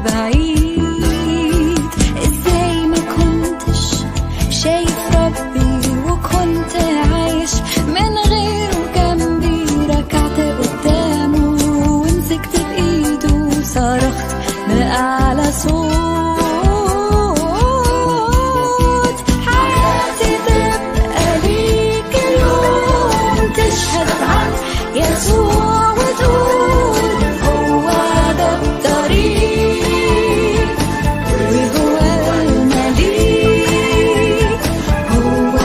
بعيد ازاي ما كنتش شايف ربي وكنت عايش من غيره جنبي ركعت قدامه ومسكت بإيده وصرخت بأعلى صوت حياتي تبقى ليك اليوم تشهد عن يسوع وتقول هو ده الطريق وهو المليك هو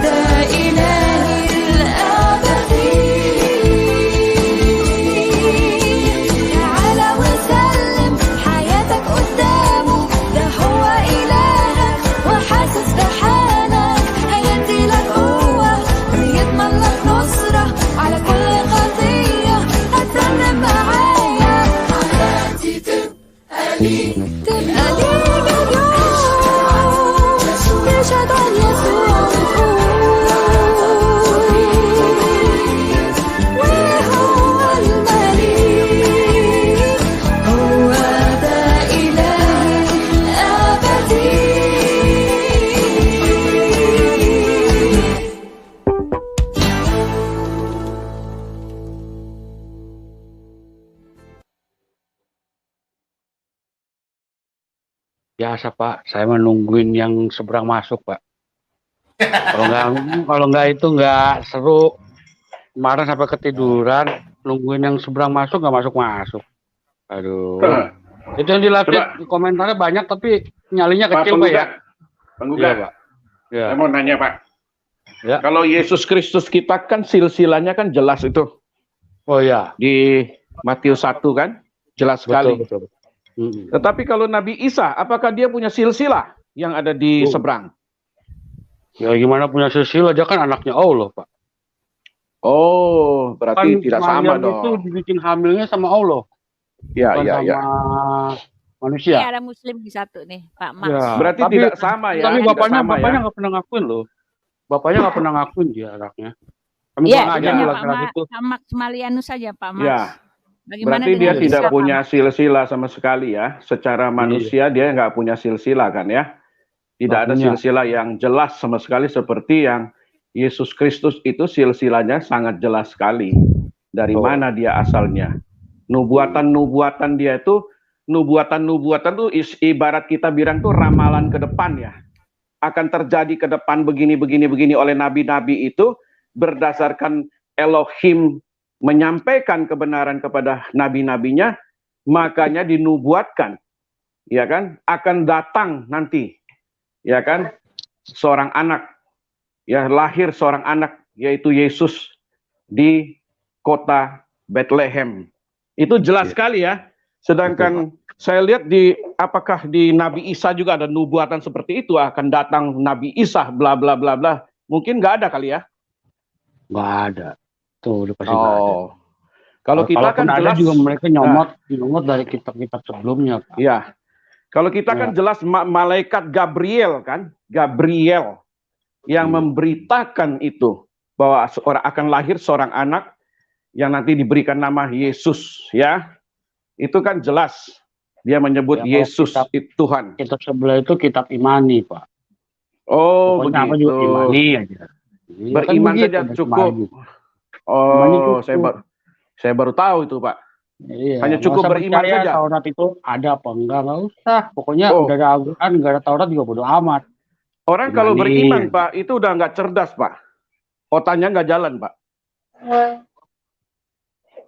ده إلهي الأبدي تعالى وسلم حياتك قدامه ده هو إلهك وحاسس بحالك هيدي لك قوة ويضمن لك نصرة على كل خطية هترنم معايا حياتي تبقى ليك اليوم تشهد عن يسوع وهو المليك هو ده إلهي الأبدي. Biasa Pak, saya menungguin yang seberang masuk Pak. Kalau nggak itu nggak seru. Kemarin sampai ketiduran, nungguin yang seberang masuk nggak masuk. Aduh. Itu yang dilatih di komentarnya banyak tapi nyalinya kecil Pak ya. Penggugat. Iya Pak. Ya. Saya mau nanya Pak. Ya. Kalau Yesus Kristus kita kan silsilanya kan jelas itu. Oh ya. Di Matius 1 kan? Jelas sekali. Betul. Tetapi kalau Nabi Isa, apakah dia punya silsilah yang ada di seberang? Ya gimana punya silsilah, aja kan anaknya Allah Pak. Oh, berarti Kan tidak Maryam sama dong. itu dibikin hamilnya sama Allah. Bukan sama manusia. Ini ada Muslim di satu nih, Pak Mas. Ya, Berarti tidak sama ya. Tapi tidak bapaknya sama ya. nggak pernah ngakuin loh. Bapaknya nggak pernah ngakuin dia anaknya. Kami Iya, kurang ajar hanya laki-laki itu. Pak Max Malianus saja, Pak Mas. Ya. Bagaimana Berarti dia dengan tidak Isa, punya Pak Mas? silsilah sama sekali ya. Secara manusia dia nggak punya silsilah kan ya. Tidak ada punya. silsilah yang jelas sama sekali seperti yang Yesus Kristus itu silsilahnya sangat jelas sekali. Dari mana dia asalnya. Nubuatan-nubuatan dia itu, nubuatan tuh ibarat kita bilang tuh ramalan ke depan ya. Akan terjadi ke depan begini oleh nabi-nabi itu berdasarkan Elohim menyampaikan kebenaran kepada nabi-nabinya, makanya dinubuatkan, ya kan, akan datang nanti, ya kan, seorang anak, ya lahir seorang anak, yaitu Yesus di kota Bethlehem. Itu jelas sekali ya. Sedangkan saya lihat apakah di Nabi Isa juga ada nubuatan seperti itu, akan datang Nabi Isa, bla bla bla bla. Mungkin nggak ada kali ya? Nggak ada. Tuh, udah pasti nggak ada. Kalau kita kan ada jelas juga mereka nyomot dari kitab-kitab sebelumnya, Pak. Iya. Kalau kita kan jelas malaikat Gabriel kan, Gabriel yang memberitakan itu bahwa akan lahir seorang anak yang nanti diberikan nama Yesus, ya. Itu kan jelas dia menyebut Ya, Yesus itu Tuhan. Kitab sebelah itu kitab imani, Pak. Oh, Pokoknya apa begitu. juga imani aja. Beriman saja cukup. Oh, saya baru tahu itu, Pak. Iya, Hanya cukup beriman saja. Taurat itu ada apa enggak usah. Pokoknya udah ada Al-Quran, enggak ada Taurat juga bodo amat. Orang kalau beriman, Pak, itu udah nggak cerdas, Pak. Otaknya nggak jalan, Pak.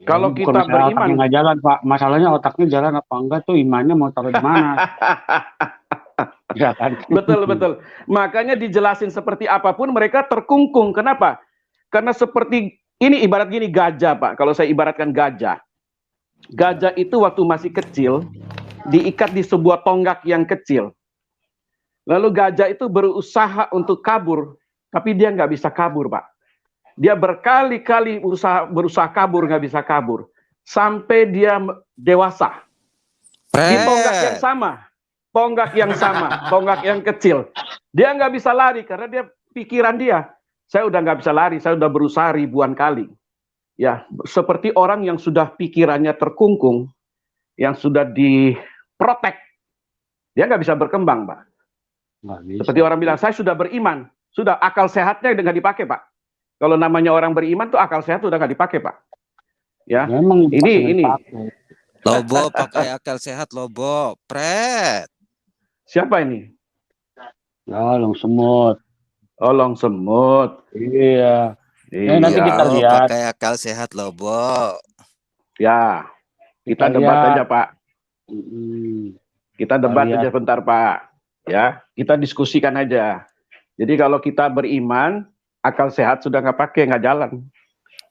Kalau kita beriman nggak jalan, Pak. Masalahnya otaknya jalan apa enggak tuh, imannya mau taruh di mana? Ya kan? Betul. Makanya dijelasin seperti apapun mereka terkungkung. Kenapa? Karena seperti ini ibarat gini gajah, Pak. Kalau saya ibaratkan gajah. Gajah itu waktu masih kecil diikat di sebuah tonggak yang kecil. Lalu gajah itu berusaha untuk kabur, tapi dia nggak bisa kabur, Pak. Dia berkali-kali berusaha kabur, nggak bisa kabur. Sampai dia dewasa. Di tonggak yang sama, tonggak yang kecil. Dia nggak bisa lari karena dia pikiran dia, saya udah nggak bisa lari, saya udah berusaha ribuan kali. Ya, seperti orang yang sudah pikirannya terkungkung, yang sudah protek. Dia nggak bisa berkembang, Pak. Nggak bisa. Seperti orang bilang, saya sudah beriman. Sudah, akal sehatnya udah nggak dipakai, Pak. Kalau namanya orang beriman tuh akal sehat udah nggak dipakai, Pak. Ya, Memang ini. Lobo pakai akal sehat, Lobo. Pret. Siapa ini? Ya, long semut. Oh, long semut. Iya. nanti Iya. kita Lobo lihat. pakai akal sehat, Lobo. Ya, kita Kita debat lihat. aja, Pak. Kita debat lihat. aja bentar, Pak. Ya, kita diskusikan aja. Jadi kalau kita beriman, akal sehat sudah nggak pakai, nggak jalan.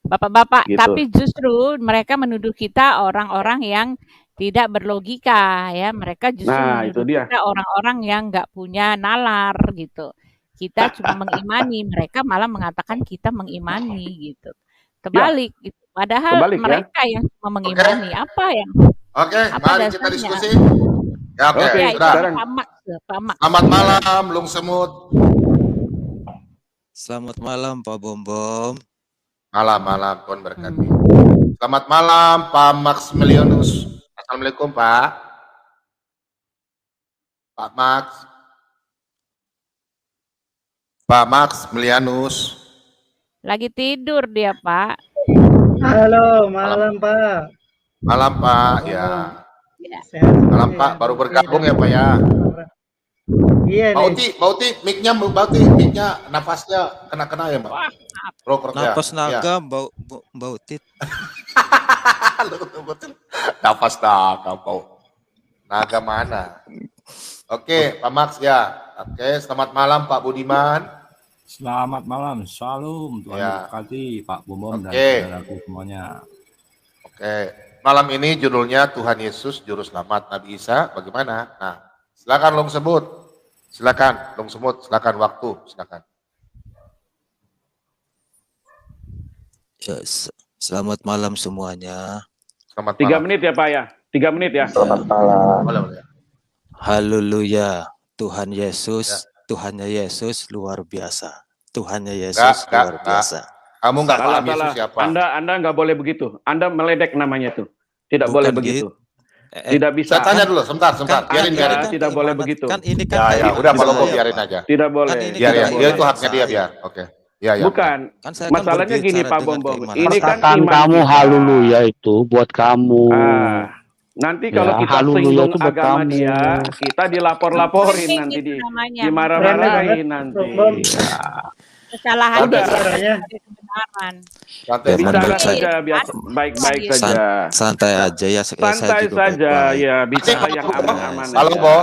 Bapak-bapak, Gitu. tapi justru mereka menuduh kita orang-orang yang tidak berlogika ya. Mereka justru Nah, itu menuduh dia. kita orang-orang yang nggak punya nalar gitu. Kita cuma mengimani, mereka malah mengatakan kita mengimani gitu. Kebalik gitu. Padahal Kebalik, ya. mereka yang cuma mengimani. Apa yang Oke, Apa mari kita dasarnya? diskusi. Ya, oke, Oke, ya, sudah. sekarang. Pak Max, Pak Max. Selamat malam, Lung Semut. Selamat malam, Pak Bom-Bom. Malam, Tuhan berkati. Selamat malam, Pak Maximilianus. Assalamualaikum, Pak. Pak Max. Pak Maximilianus. Lagi tidur dia, Pak. Halo, malam Pak. Malam, Pak. Ya. Sehat Malam, semua Pak. ya. Baru bergabung ya, Pak ya. Iya Pak nih. Uti, mic-nya nafasnya kena-kena ya, Pak. Krok ya. Napas naga, bau tit. Nafas naga, Pak. Naga mana? Oke, Pak Max ya. Oke, selamat malam Pak Budiman. Selamat malam, salam Tuhan Ya. berkati Pak Bom dan Oke. saudaraku semuanya. Oke, malam ini judulnya Tuhan Yesus Juru Selamat Nabi Isa. Bagaimana? Nah, silakan Long Semut. Silakan Long Semut. Silakan waktu. Silakan. Ya, selamat malam semuanya. Selamat 3 malam. menit ya, Pak ya. 3 menit ya. Boleh. Haleluya. Tuhan Yesus, Tuhannya Yesus luar biasa. Tuhannya Yesus Enggak, luar biasa. Kamu nggak Salah, paham Yesus salah. siapa? Anda nggak boleh begitu. Anda meledek namanya tuh. Tidak Bukan boleh begitu. Tidak bisa. Saya tanya dulu, sebentar. Biarin. Anda tidak boleh begitu. Kan ini Ya, kan udah Pak saya, Lobo Pak. biarin aja. Tidak boleh. Kan ini Biar ya, Tidak dia itu boleh. haknya dia biar. Oke. Ya. Bukan. Kan saya kan Masalahnya gini berbicara Pak dengan Bom-Bom. keimanan. Ini kan Perkataan iman kamu kita. haleluya itu buat kamu. Nanti kalau Ya, kita haleluya singgung itu buat agama kamu. dia, kita dilapor-laporin Branding nanti itu namanya. dimarah-marahin nanti. Bom. Kesalahan Udah. Suaranya. kebenaran. Santai. Ya, Bicara menurut saja biasa baik-baik San- saja. Santai aja ya, saya Santai juga saja baik-baik. ya, bicara yang aman-aman Halo, aja. Bo.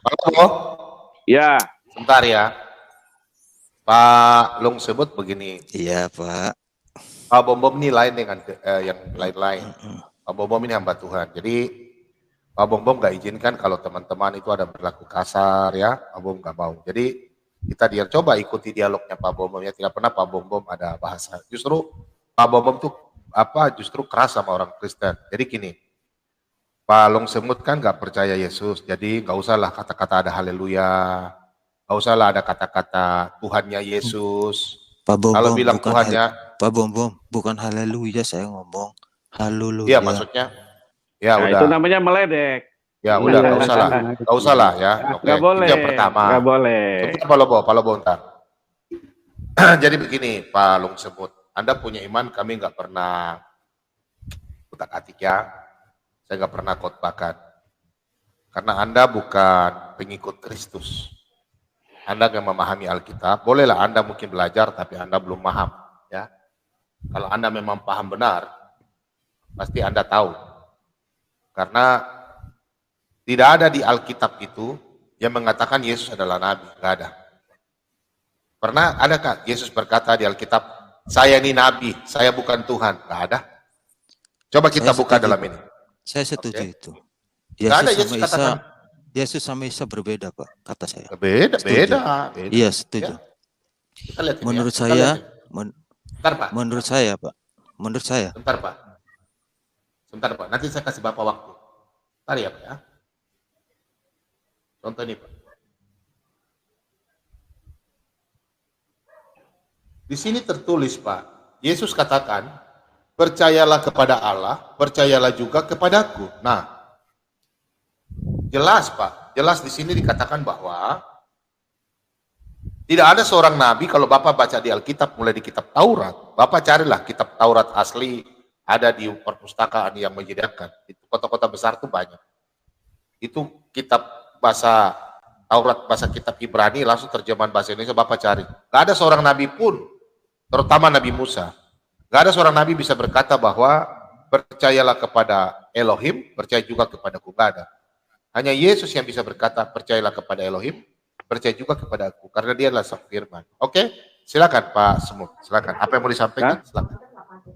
Pak Lobo. Ya, Sebentar ya. Pak Long sebut begini. Iya, Pak. Pak Bom ini lain dengan yang lain-lain. Pak Bom ini hamba Tuhan. Jadi Pak Bom nggak izinkan kalau teman-teman itu ada berlaku kasar ya. Pak Bom nggak mau. Jadi kita coba ikuti dialognya Pak Bom ya. Tidak pernah Pak Bom ada bahasa. Justru Pak Bom tuh justru keras sama orang Kristen. Jadi gini. Pak Long Semut kan nggak percaya Yesus. Jadi nggak usahlah kata-kata ada haleluya. Nggak usahlah ada kata-kata Tuhannya Yesus. Pak Bom Kalau bilang bukan Tuhannya, Pak Bom bukan haleluya saya ngomong. Haleluya. iya maksudnya, ya nah, udah, itu namanya meledek. ya udah, nggak usah lah ya. Oke, Nggak boleh. itu yang pertama. Nggak boleh. Sebentar, Pak Lobo, ntar. Jadi begini, Pak Long Semut, Anda punya iman, kami nggak pernah utak-atik ya. Saya nggak pernah khotbahkan. Karena Anda bukan pengikut Kristus. Anda nggak memahami Alkitab. Bolehlah Anda mungkin belajar, tapi Anda belum paham. Ya. Kalau Anda memang paham benar, pasti Anda tahu. Karena tidak ada di Alkitab itu yang mengatakan Yesus adalah Nabi. Nggak ada. Pernah adakah Yesus berkata di Alkitab, saya ini Nabi, saya bukan Tuhan? Nggak ada. Coba kita Saya buka setuju, dalam Pak. ini. Saya setuju Oke. itu. Nggak ada Yesus Yesus sama Isa, katakan. Yesus sama Isa berbeda, Pak, kata saya. Beda. Iya, setuju. Ya. Kita lihat ini Menurut ya. Kita saya, lihat ini. Bentar, Pak. menurut saya, Pak. Menurut saya. Sebentar, Pak. Nanti saya kasih Bapak waktu. Bentar ya, Pak ya. Contoh ini, Pak. Di sini tertulis, Pak. Yesus katakan, percayalah kepada Allah, percayalah juga kepadaku. Nah, Jelas, Pak. Jelas di sini dikatakan bahwa tidak ada seorang nabi. Kalau Bapak baca di Alkitab, mulai di kitab Taurat, Bapak carilah kitab Taurat asli, ada di perpustakaan yang menyediakan. Itu kota-kota besar tuh banyak. Itu kitab bahasa Taurat, bahasa kitab Ibrani, langsung terjemahan bahasa Indonesia, Bapak cari. Gak ada seorang nabi pun, terutama Nabi Musa, gak ada seorang nabi bisa berkata bahwa percayalah kepada Elohim, percaya juga kepadaku. Gak ada. Hanya Yesus yang bisa berkata, percayalah kepada Elohim, percaya juga kepada aku, karena dia adalah sang firman. Oke, silakan Pak Semut, silakan. Apa yang mau disampaikan? Silakan.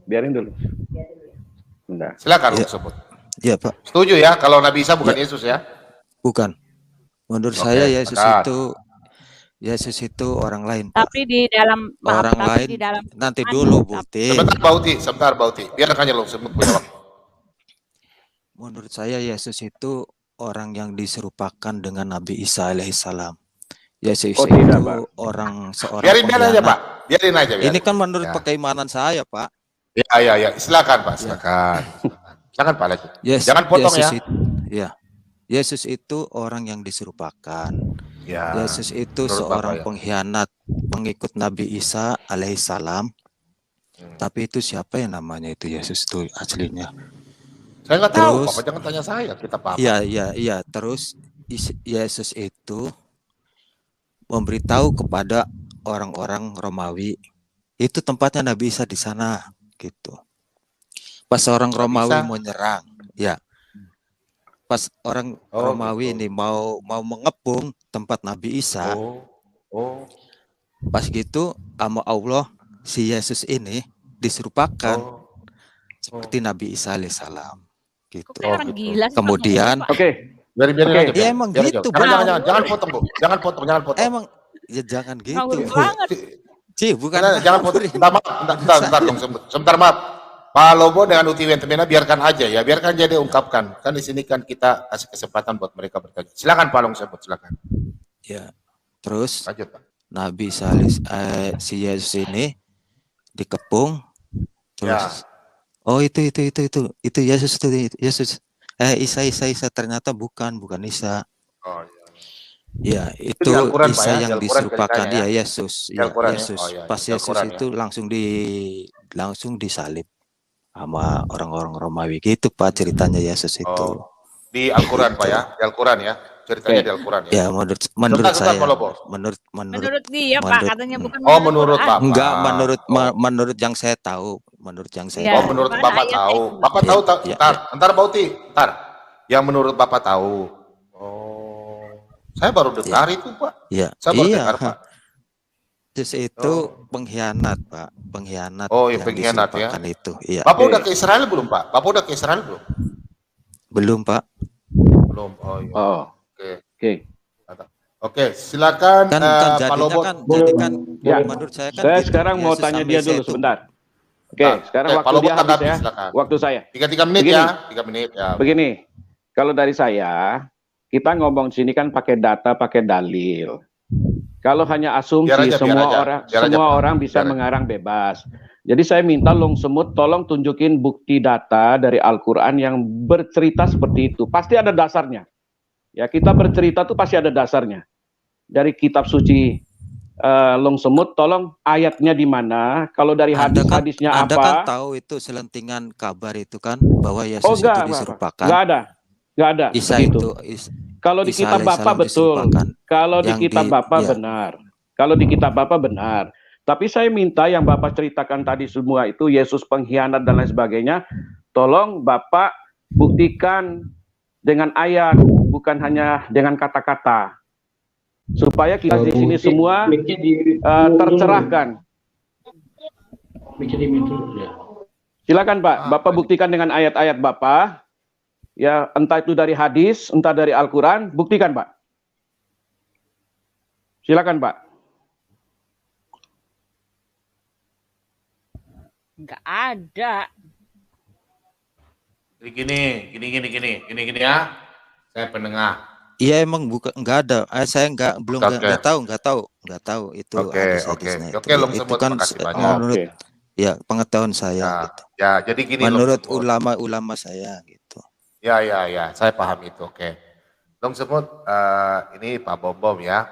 Biarin dulu. Bentar. Silakan Ya. Om Semut. Iya Pak, Setuju ya, kalau Nabi Isa bukan Ya. Yesus ya? bukan. Menurut Oke, saya silakan. Yesus itu orang lain Pak. Tapi di dalam Orang tapi lain di dalam nanti Quran, dulu Buti. Sebentar Bauti. Biarkan aja Om Semut punya waktu. Menurut saya Yesus itu orang yang diserupakan dengan Nabi Isa alaihissalam. Yesus Oh, itu tidak, Pak. seorang Biarin aja pengkhianat. Pak, biarin aja. Ini kan menurut Ya. keimanan saya Pak. Ya, silakan Pak, silakan. Silakan Pak lanjut. Jangan potong Yesus ya. Yesus itu orang yang diserupakan. Ya. Yesus itu menurut seorang Bapak ya. pengkhianat, pengikut Nabi Isa alaihissalam. Tapi itu siapa yang namanya itu Yesus itu aslinya? Saya nggak tahu, Terus- Bapak jangan tanya saya, kita paham. Iya. Terus Yesus itu memberitahu kepada orang-orang Romawi, itu tempatnya Nabi Isa di sana, gitu. Pas orang Nabi Romawi Isa? mau nyerang, ya. Pas orang Romawi gitu. ini mau mengepung tempat Nabi Isa, Oh. pas gitu sama Allah si Yesus ini diserupakan seperti Nabi Isa alaihissalam, gitu. Kok kayak orang gila sih, Kemudian, Pak? Oke. Biarin Oke. aja. Ya, emang Biarin gitu, aja. Bang. Jangan potong, Bu. Jangan potong. emang ya jangan gitu. Ngawur banget. Bukan Jangan potong. Bentar, dong. Sebentar, maaf. Pak Lobo dengan Uti Wentemena biarkan aja ya, biarkan dia diungkapkan. Kan di sini kan kita kasih kesempatan buat mereka bertanya. Silakan Pak Long Sebut, silakan. Ya. Terus Lanjut, Pak. Nabi si Yesus ini dikepung, terus itu Yesus Isa ternyata bukan Isa. Oh, Ya, di itu Al-Quran, Pak, Isa ya? Di yang Al-Quran diserupakan ceritanya, ya ya? Yesus. Di Ya, Al-Quran, ya? Yesus. Oh, iya, Pas di Yesus Al-Quran, itu langsung disalib sama orang-orang Romawi gitu Pak ceritanya Yesus itu. Oh, di Al-Quran, Pak ya? Di Al-Quran ya? Ceritanya Oke. di Al-Quran ya? Ya, menurut Sebentar, saya, Pak Lobo. Menurut dia Pak, katanya bukan Oh, menurut Quran. Bapak. enggak Oh. menurut yang saya tahu, menurut yang saya Ya. Oh, tahu. menurut Mana Bapak ayatnya tahu. itu? Bapak tahu, Ya, ntar Bauti, ntar. Yang menurut Bapak tahu. Oh, saya baru dengar itu, Pak. Ya, Saya baru iya. dengar, Pak. Yesus itu pengkhianat, Pak. Pengkhianat Oh, iya, yang pengkhianat ya. diserupakan itu. Iya. Bapak Oke. udah ke Israel belum, Pak? Bapak udah ke Israel belum? Belum, Pak. Belum. Oh, iya. Oh, Oke. oke. Oke, silakan Kan Pak jadinya Lobo. kan Ya. menurut saya kan Saya gitu, sekarang mau Yesus tanya sampai dia dulu situ. sebentar. Oke, Nah, sekarang Pak waktu Lobo dia habis tanggapi, ya. silakan. Waktu saya. 3 menit Begini. ya. 3 menit ya. Begini, kalau dari saya, kita ngomong di sini kan pakai data, pakai dalil. Kalau hanya asumsi, Biar aja, semua biar aja, Pak. orang bisa Biar aja. mengarang bebas. Jadi saya minta Long Semut, tolong tunjukin bukti data dari Al-Quran yang bercerita seperti itu. Pasti ada dasarnya. Ya, kita bercerita tuh pasti ada dasarnya. Dari kitab suci Long Semut, tolong ayatnya di mana? Kalau dari hadis-hadisnya Anda apa? kan tahu itu selentingan kabar itu kan bahwa Yesus Oh, itu enggak, diserupakan. enggak ada. Isa begitu. itu Kalau di Isa kitab Bapak alaihissalam betul. diserupakan. Kalau di Yang kitab di- Bapak ya. benar. Kalau di kitab Bapak benar. Tapi saya minta yang Bapak ceritakan tadi semua itu Yesus pengkhianat dan lain sebagainya. Tolong Bapak buktikan dengan ayat, bukan hanya dengan kata-kata. Supaya kita di sini semua tercerahkan. Silakan Pak, Bapak buktikan dengan ayat-ayat Bapak. Ya, entah itu dari hadis, entah dari Al-Quran, buktikan Pak. Silakan Pak. Nggak ada. Jadi gini ya. Saya penengah. Iya emang bukan enggak ada. Saya belum Oke. enggak tahu itu Oke, hadis-hadisnya itu. Oke, Long Itu Semut, kan makasih banyak. menurut Oke. ya pengetahuan saya Ya, gitu. ya, jadi gini Long Menurut Semut. ulama-ulama saya gitu. Ya, saya paham itu. Oke. Dong Semut, ini Pak Bom ya.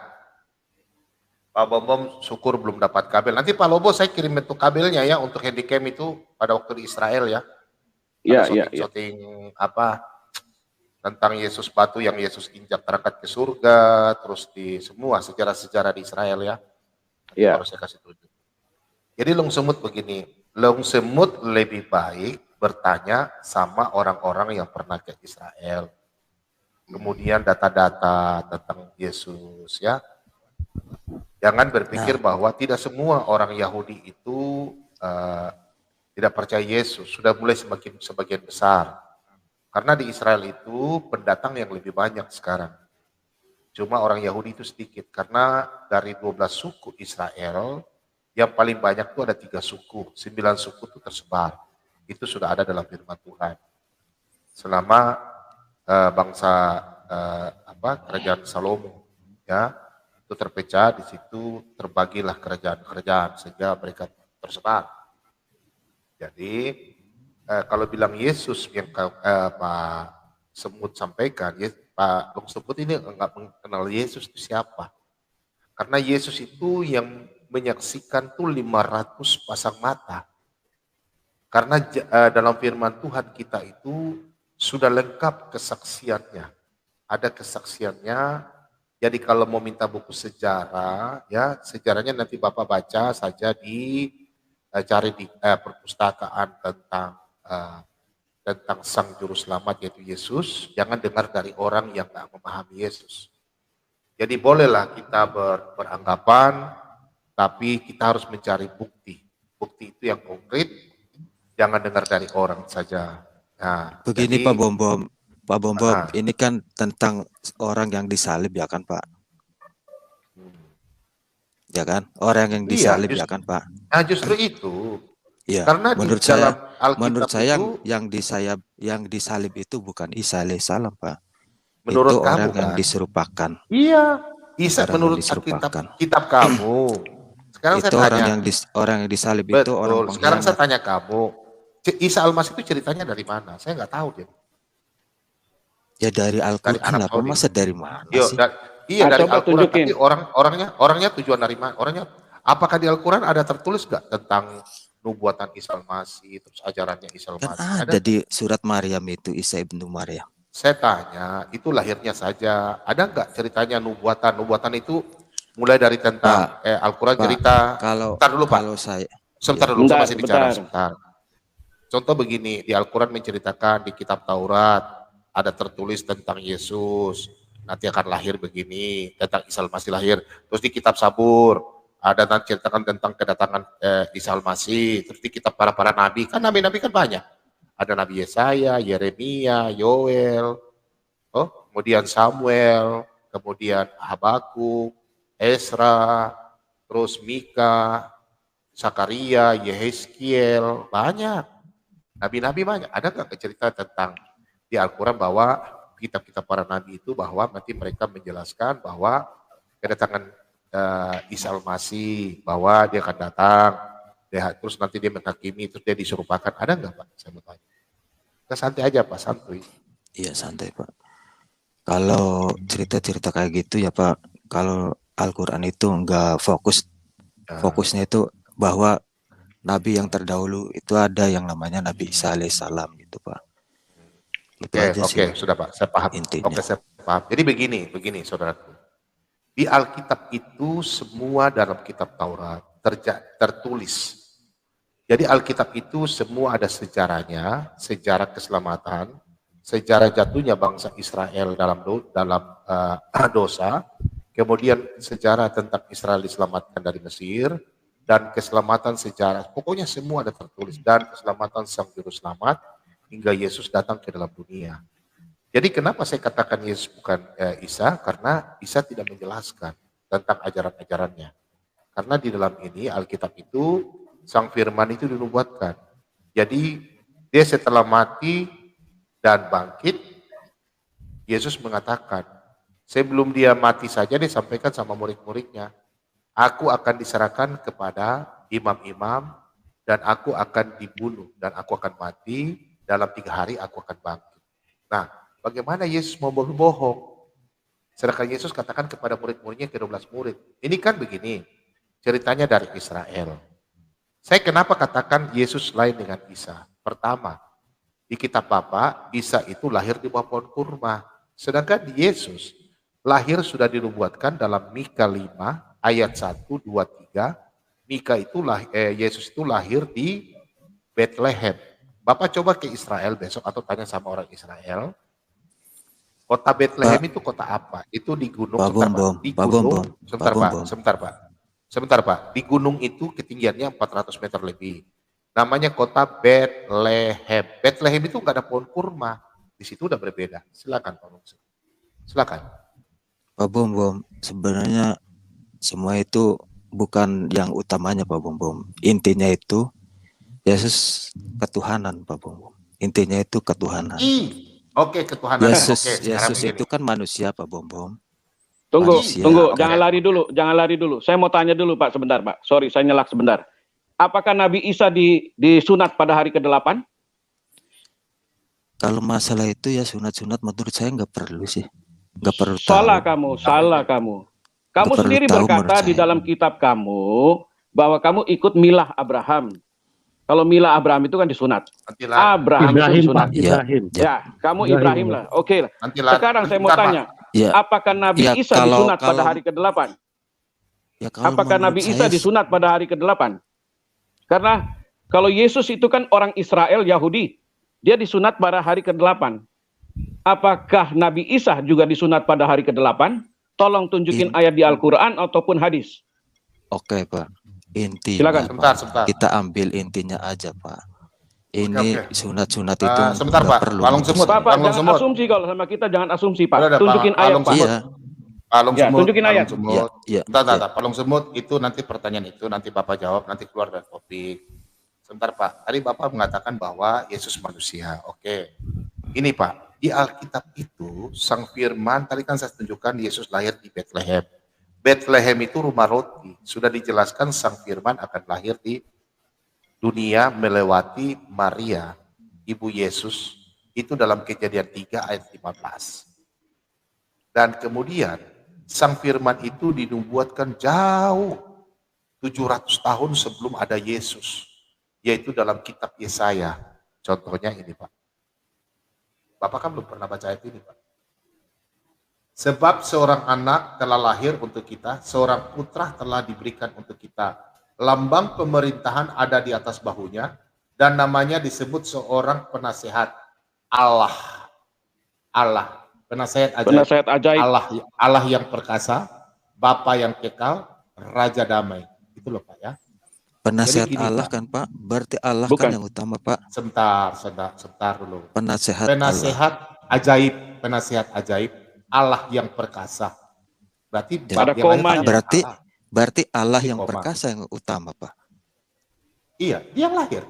Pak Bom syukur belum dapat kabel. Nanti Pak Lobo saya kirim bentuk kabelnya ya untuk handycam itu pada waktu di Israel ya. Iya. Shooting apa tentang Yesus batu yang Yesus injak terangkat ke surga, terus di semua sejarah-sejarah di Israel ya. Iya. Harus saya kasih tunjuk. Jadi Long Semut begini, Long Semut lebih baik bertanya sama orang-orang yang pernah ke Israel. Kemudian data-data tentang Yesus ya. Jangan berpikir bahwa tidak semua orang Yahudi itu tidak percaya Yesus. Sudah mulai sebagian besar. Karena di Israel itu pendatang yang lebih banyak sekarang. Cuma orang Yahudi itu sedikit. Karena dari 12 suku Israel, yang paling banyak itu ada 3 suku. 9 suku itu tersebar. Itu sudah ada dalam firman Tuhan. Selama bangsa kerajaan Salomo ya itu terpecah, di situ terbagilah kerajaan-kerajaan sehingga mereka tersebar. Jadi kalau bilang Yesus yang Pak Semut sampaikan, Pak Long Semut ini enggak mengenal Yesus itu siapa. Karena Yesus itu yang menyaksikan tuh 500 pasang mata. Karena dalam firman Tuhan kita itu sudah lengkap kesaksiannya. Ada kesaksiannya. Jadi kalau mau minta buku sejarah, ya sejarahnya nanti Bapak baca saja cari di perpustakaan tentang Sang Juru Selamat yaitu Yesus. Jangan dengar dari orang yang tak memahami Yesus. Jadi bolehlah kita beranggapan, tapi kita harus mencari bukti. Bukti itu yang konkret, jangan dengar dari orang saja. Nah, begini Pak Bom, ini kan tentang orang yang disalib ya kan Pak? Ya kan? Orang yang disalib ya kan Pak? Nah justru itu. Ya, karena menurut saya itu, yang disalib itu bukan Isa alaihissalam Pak. Menurut itu kamu orang kan? yang diserupakan. Iya, Isa Orang menurut yang diserupakan. kitab kamu. Sekarang itu saya orang tanya. yang disalib Betul. itu orang pengkhianat. Sekarang saya tanya kamu, Isa Al-Masih itu ceritanya dari mana? Saya nggak tahu dia. Ya dari Al-Quran lah, Saudi. masa dari mana sih? Iya dari coba Al-Quran, tunjukin. tapi orangnya tujuan dari mana? Orangnya, apakah di Al-Quran ada tertulis nggak tentang nubuatan Isa Al-Masih, terus ajarannya Isa Kan Al-Masih? ada di surat Maryam itu, Isa ibnu Maryam. Saya tanya, itu lahirnya saja. Ada nggak ceritanya nubuatan? Nubuatan itu mulai dari tentang Al-Quran cerita. Sebentar dulu Pak. Sebentar dulu, saya masih bicara. Sebentar. Contoh begini, di Al-Quran menceritakan di kitab Taurat, ada tertulis tentang Yesus, nanti akan lahir begini, tentang Isa Al-Masih lahir. Terus di kitab Sabur, ada ceritakan tentang kedatangan Isa Al-Masih. Terus di kitab para nabi, kan nabi-nabi kan banyak. Ada Nabi Yesaya, Yeremia, Yoel, kemudian Samuel, kemudian Habakuk, Esra, terus Mika, Zakaria, Yehezkiel, banyak. Nabi-nabi banyak. Ada nggak cerita tentang di Al-Quran bahwa kitab-kitab para nabi itu bahwa nanti mereka menjelaskan bahwa kedatangan Isa Al-Masih, bahwa dia akan datang, terus nanti dia menghakimi, terus dia diserupakan. Ada nggak Pak? Saya mau tanya. Kita santai aja Pak, santuy. Iya santai Pak. Kalau cerita-cerita kayak gitu ya Pak, kalau Al-Quran itu enggak fokusnya itu bahwa Nabi yang terdahulu itu ada yang namanya Nabi Isa alaihissalam gitu Pak. Oke, sudah Pak, saya paham. Intinya. Oke, saya paham. Jadi begini saudaraku. Di Alkitab itu semua dalam kitab Taurat tertulis. Jadi Alkitab itu semua ada sejarahnya, sejarah keselamatan, sejarah jatuhnya bangsa Israel dalam dosa, kemudian sejarah tentang Israel diselamatkan dari Mesir, dan keselamatan sejarah, pokoknya semua ada tertulis, dan keselamatan Sang Juru Selamat hingga Yesus datang ke dalam dunia. Jadi kenapa saya katakan Yesus bukan Isa? Karena Isa tidak menjelaskan tentang ajaran-ajarannya. Karena di dalam ini Alkitab itu Sang Firman itu dinubuatkan. Jadi dia setelah mati dan bangkit, Yesus mengatakan, sebelum dia mati saja dia sampaikan sama murid-muridnya, aku akan diserahkan kepada imam-imam dan aku akan dibunuh dan aku akan mati, dalam 3 hari aku akan bangkit. Nah, bagaimana Yesus mau berbohong? Sedangkan Yesus katakan kepada murid-muridnya ke-12 murid. Ini kan begini, ceritanya dari Israel. Saya kenapa katakan Yesus lain dengan Isa? Pertama, di kitab Bapa, Isa itu lahir di bawah pohon kurma. Sedangkan Yesus lahir sudah dinubuatkan dalam Mika 5 ayat 1, 2, 3. Mika itu Yesus itu lahir di Bethlehem. Bapak coba ke Israel besok atau tanya sama orang Israel. Kota Bethlehem itu kota apa? Itu di gunung. Sebentar Pak. Di gunung itu ketinggiannya 400 meter lebih. Namanya kota Bethlehem. Bethlehem itu nggak ada pohon kurma. Di situ udah berbeda. Silakan Pak Bung. Silakan. Pak Bom, sebenarnya semua itu bukan yang utamanya Pak Bom. Intinya itu Yesus ketuhanan Pak Bom. Intinya itu ketuhanan. Oke, ketuhanan. Yesus itu kan manusia Pak Bom. Tunggu, Manusia. jangan lari dulu. Saya mau tanya dulu Pak sebentar Pak. Sorry, saya nyelak sebentar. Apakah Nabi Isa disunat pada hari ke-8? Kalau masalah itu ya sunat-sunat menurut saya nggak perlu sih. Nggak perlu Salah tahu. kamu. Kamu Nggak sendiri perlu tahu berkata menurut di saya. dalam kitab kamu bahwa kamu ikut milah Abraham. Kalau milah Abraham itu kan disunat. Abraham itu disunat. Ibrahim. Ya, kamu Ibrahim lah. Oke lah. Sekarang saya mau tanya, Ya, apakah Nabi ya, Isa disunat pada hari ke-8? Ya, kalau Apakah menurut Nabi Isa saya- disunat pada hari ke-8? Karena kalau Yesus itu kan orang Israel Yahudi, dia disunat pada hari ke-8. Apakah Nabi Isa juga disunat pada hari ke-8? Tolong tunjukin ayat di Al-Quran ataupun hadis. Oke Pak. Intinya Silakan. Pak, Sebentar. kita ambil intinya aja Pak. Ini Oke. sunat-sunat itu Sebentar, nggak Pak. perlu. Pak Long Semut. Pak, Pak Long jangan Semut. asumsi kalau sama kita, jangan asumsi Pak. Udah, Tunjukin Pak ayat Long Pak. Semut. Iya. Pak Long Ya, Semut. tunjukin Pak ayat. Long Semut. Iya. Bentar. Pak Long Semut itu nanti pertanyaan itu nanti Bapak jawab, nanti keluar dari topik. Sebentar Pak, tadi Bapak mengatakan bahwa Yesus manusia. Oke. Ini Pak, di Alkitab itu Sang Firman, tadi kan saya tunjukkan Yesus lahir di Bethlehem. Bethlehem itu rumah roti. Sudah dijelaskan Sang Firman akan lahir di dunia melewati Maria, ibu Yesus, itu dalam Kejadian 3 ayat 15. Dan kemudian Sang Firman itu dinubuatkan jauh 700 tahun sebelum ada Yesus, yaitu dalam kitab Yesaya. Contohnya ini Pak. Bapak kan belum pernah baca ayat ini Pak. Sebab seorang anak telah lahir untuk kita, seorang putra telah diberikan untuk kita. Lambang pemerintahan ada di atas bahunya, dan namanya disebut seorang penasehat Allah. Penasehat ajaib. Allah yang perkasa, Bapa yang kekal, Raja damai. Itu loh Pak ya. Penasehat Jadi gini, Allah Pak. kan Pak, berarti Allah Bukan. kan yang utama Pak. Sebentar dulu. Penasehat Allah. Penasehat ajaib, Allah yang perkasa. Berarti Ya. Ada yang lain komanya. kan Berarti- Allah. Berarti Allah Di yang koma. perkasa yang utama Pak. Iya, dia yang lahir.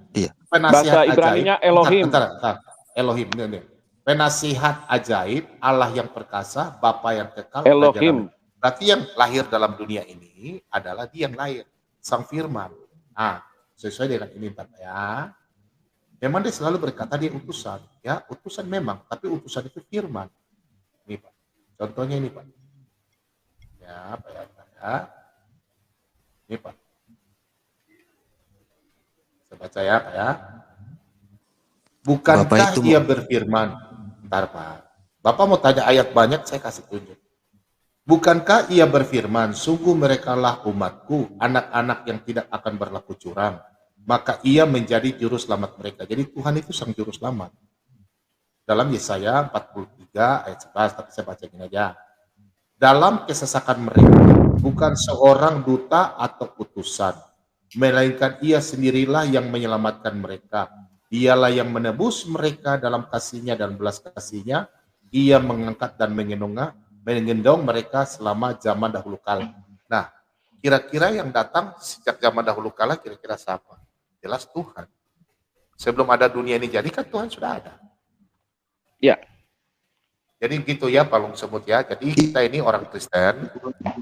Iya. Bahasa Ibraninya Elohim. Bentar. Elohim. Ini. Penasihat ajaib, Allah yang perkasa, Bapa yang kekal, Raja Elohim. damai. Berarti yang lahir dalam dunia ini adalah dia yang lahir, Sang Firman. Nah, sesuai dengan ini Pak ya. Memang dia selalu berkata dia utusan, ya utusan memang, tapi utusan itu Firman. Ini Pak, contohnya ini Pak. Ya, Pak ya. Ini Pak. Saya baca ya Pak ya. Bukankah Bapak itu ia berfirman? Bentar Pak. Bapak mau tanya ayat banyak, saya kasih tunjuk. Bukankah ia berfirman, sungguh merekalah umatku, anak-anak yang tidak akan berlaku curang. Maka ia menjadi juru selamat mereka. Jadi Tuhan itu sang juru selamat. Dalam Yesaya 43 ayat 11, tapi saya baca ini aja. Dalam kesesakan mereka, bukan seorang duta atau utusan, melainkan ia sendirilah yang menyelamatkan mereka. Dialah yang menebus mereka dalam kasihnya dan belas kasihnya. Ia mengangkat dan menggendong mereka selama zaman dahulu kala. Nah, kira-kira yang datang sejak zaman dahulu kala kira-kira siapa? Jelas Tuhan. Sebelum ada dunia ini jadi kan Tuhan sudah ada. Ya. Jadi gitu ya Pak Long Semut ya. Jadi kita ini orang Kristen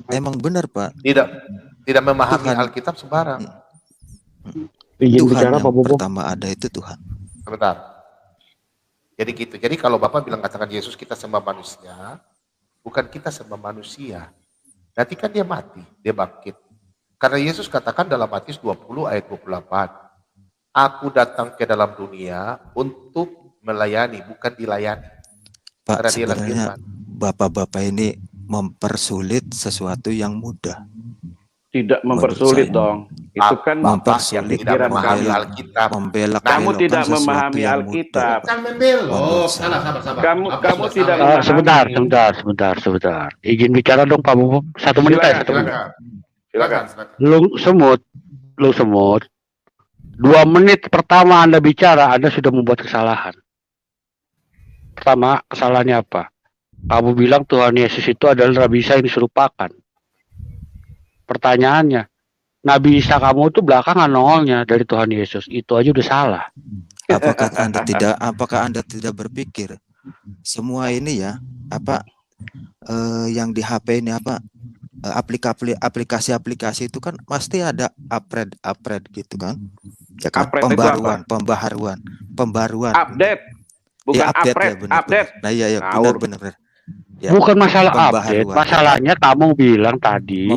Emang benar Pak. tidak memahami Tuhan. Alkitab sembarang. Izin Tuhan bicara yang Pak Bobo. pertama ada itu Tuhan. Sebentar. Jadi gitu. Jadi kalau Bapak bilang katakan Yesus kita sembah manusia, bukan kita sama manusia. Nanti kan dia mati, dia bangkit. Karena Yesus katakan dalam Matius 20 ayat 28, aku datang ke dalam dunia untuk melayani, bukan dilayani. Pak, Karena dia sebenarnya firman. bapak-bapak ini mempersulit sesuatu yang mudah. Tidak Menurut mempersulit saya. dong. Itu kan Bapak yang mempersulit, tidak memahami membelak, Alkitab. membelak-belokkan Kamu tidak sesuatu memahami yang Alkitab. Bukan membelok. Menurut Salah. Kamu tidak Sebentar. Izin bicara dong Pak Bumom. 1 menit aja, 1 menit. Silakan. Lu semut. 2 menit pertama Anda bicara, Anda sudah membuat kesalahan. Pertama, kesalahannya apa? Kamu bilang Tuhan Yesus itu adalah Nabi Isa yang diserupakan. Pertanyaannya, Nabi Isa kamu itu belakangan nongolnya dari Tuhan Yesus. Itu aja udah salah. Apakah Anda tidak berpikir semua ini ya, yang di HP ini aplikasi-aplikasi itu kan pasti ada upgrade gitu kan? Ya kan? Pembaruan. Update. Bukan ya, update. upgrade, Ya, benar, update. Nah, iya benar. Ya, bukan masalah update, masalahnya kamu bilang tadi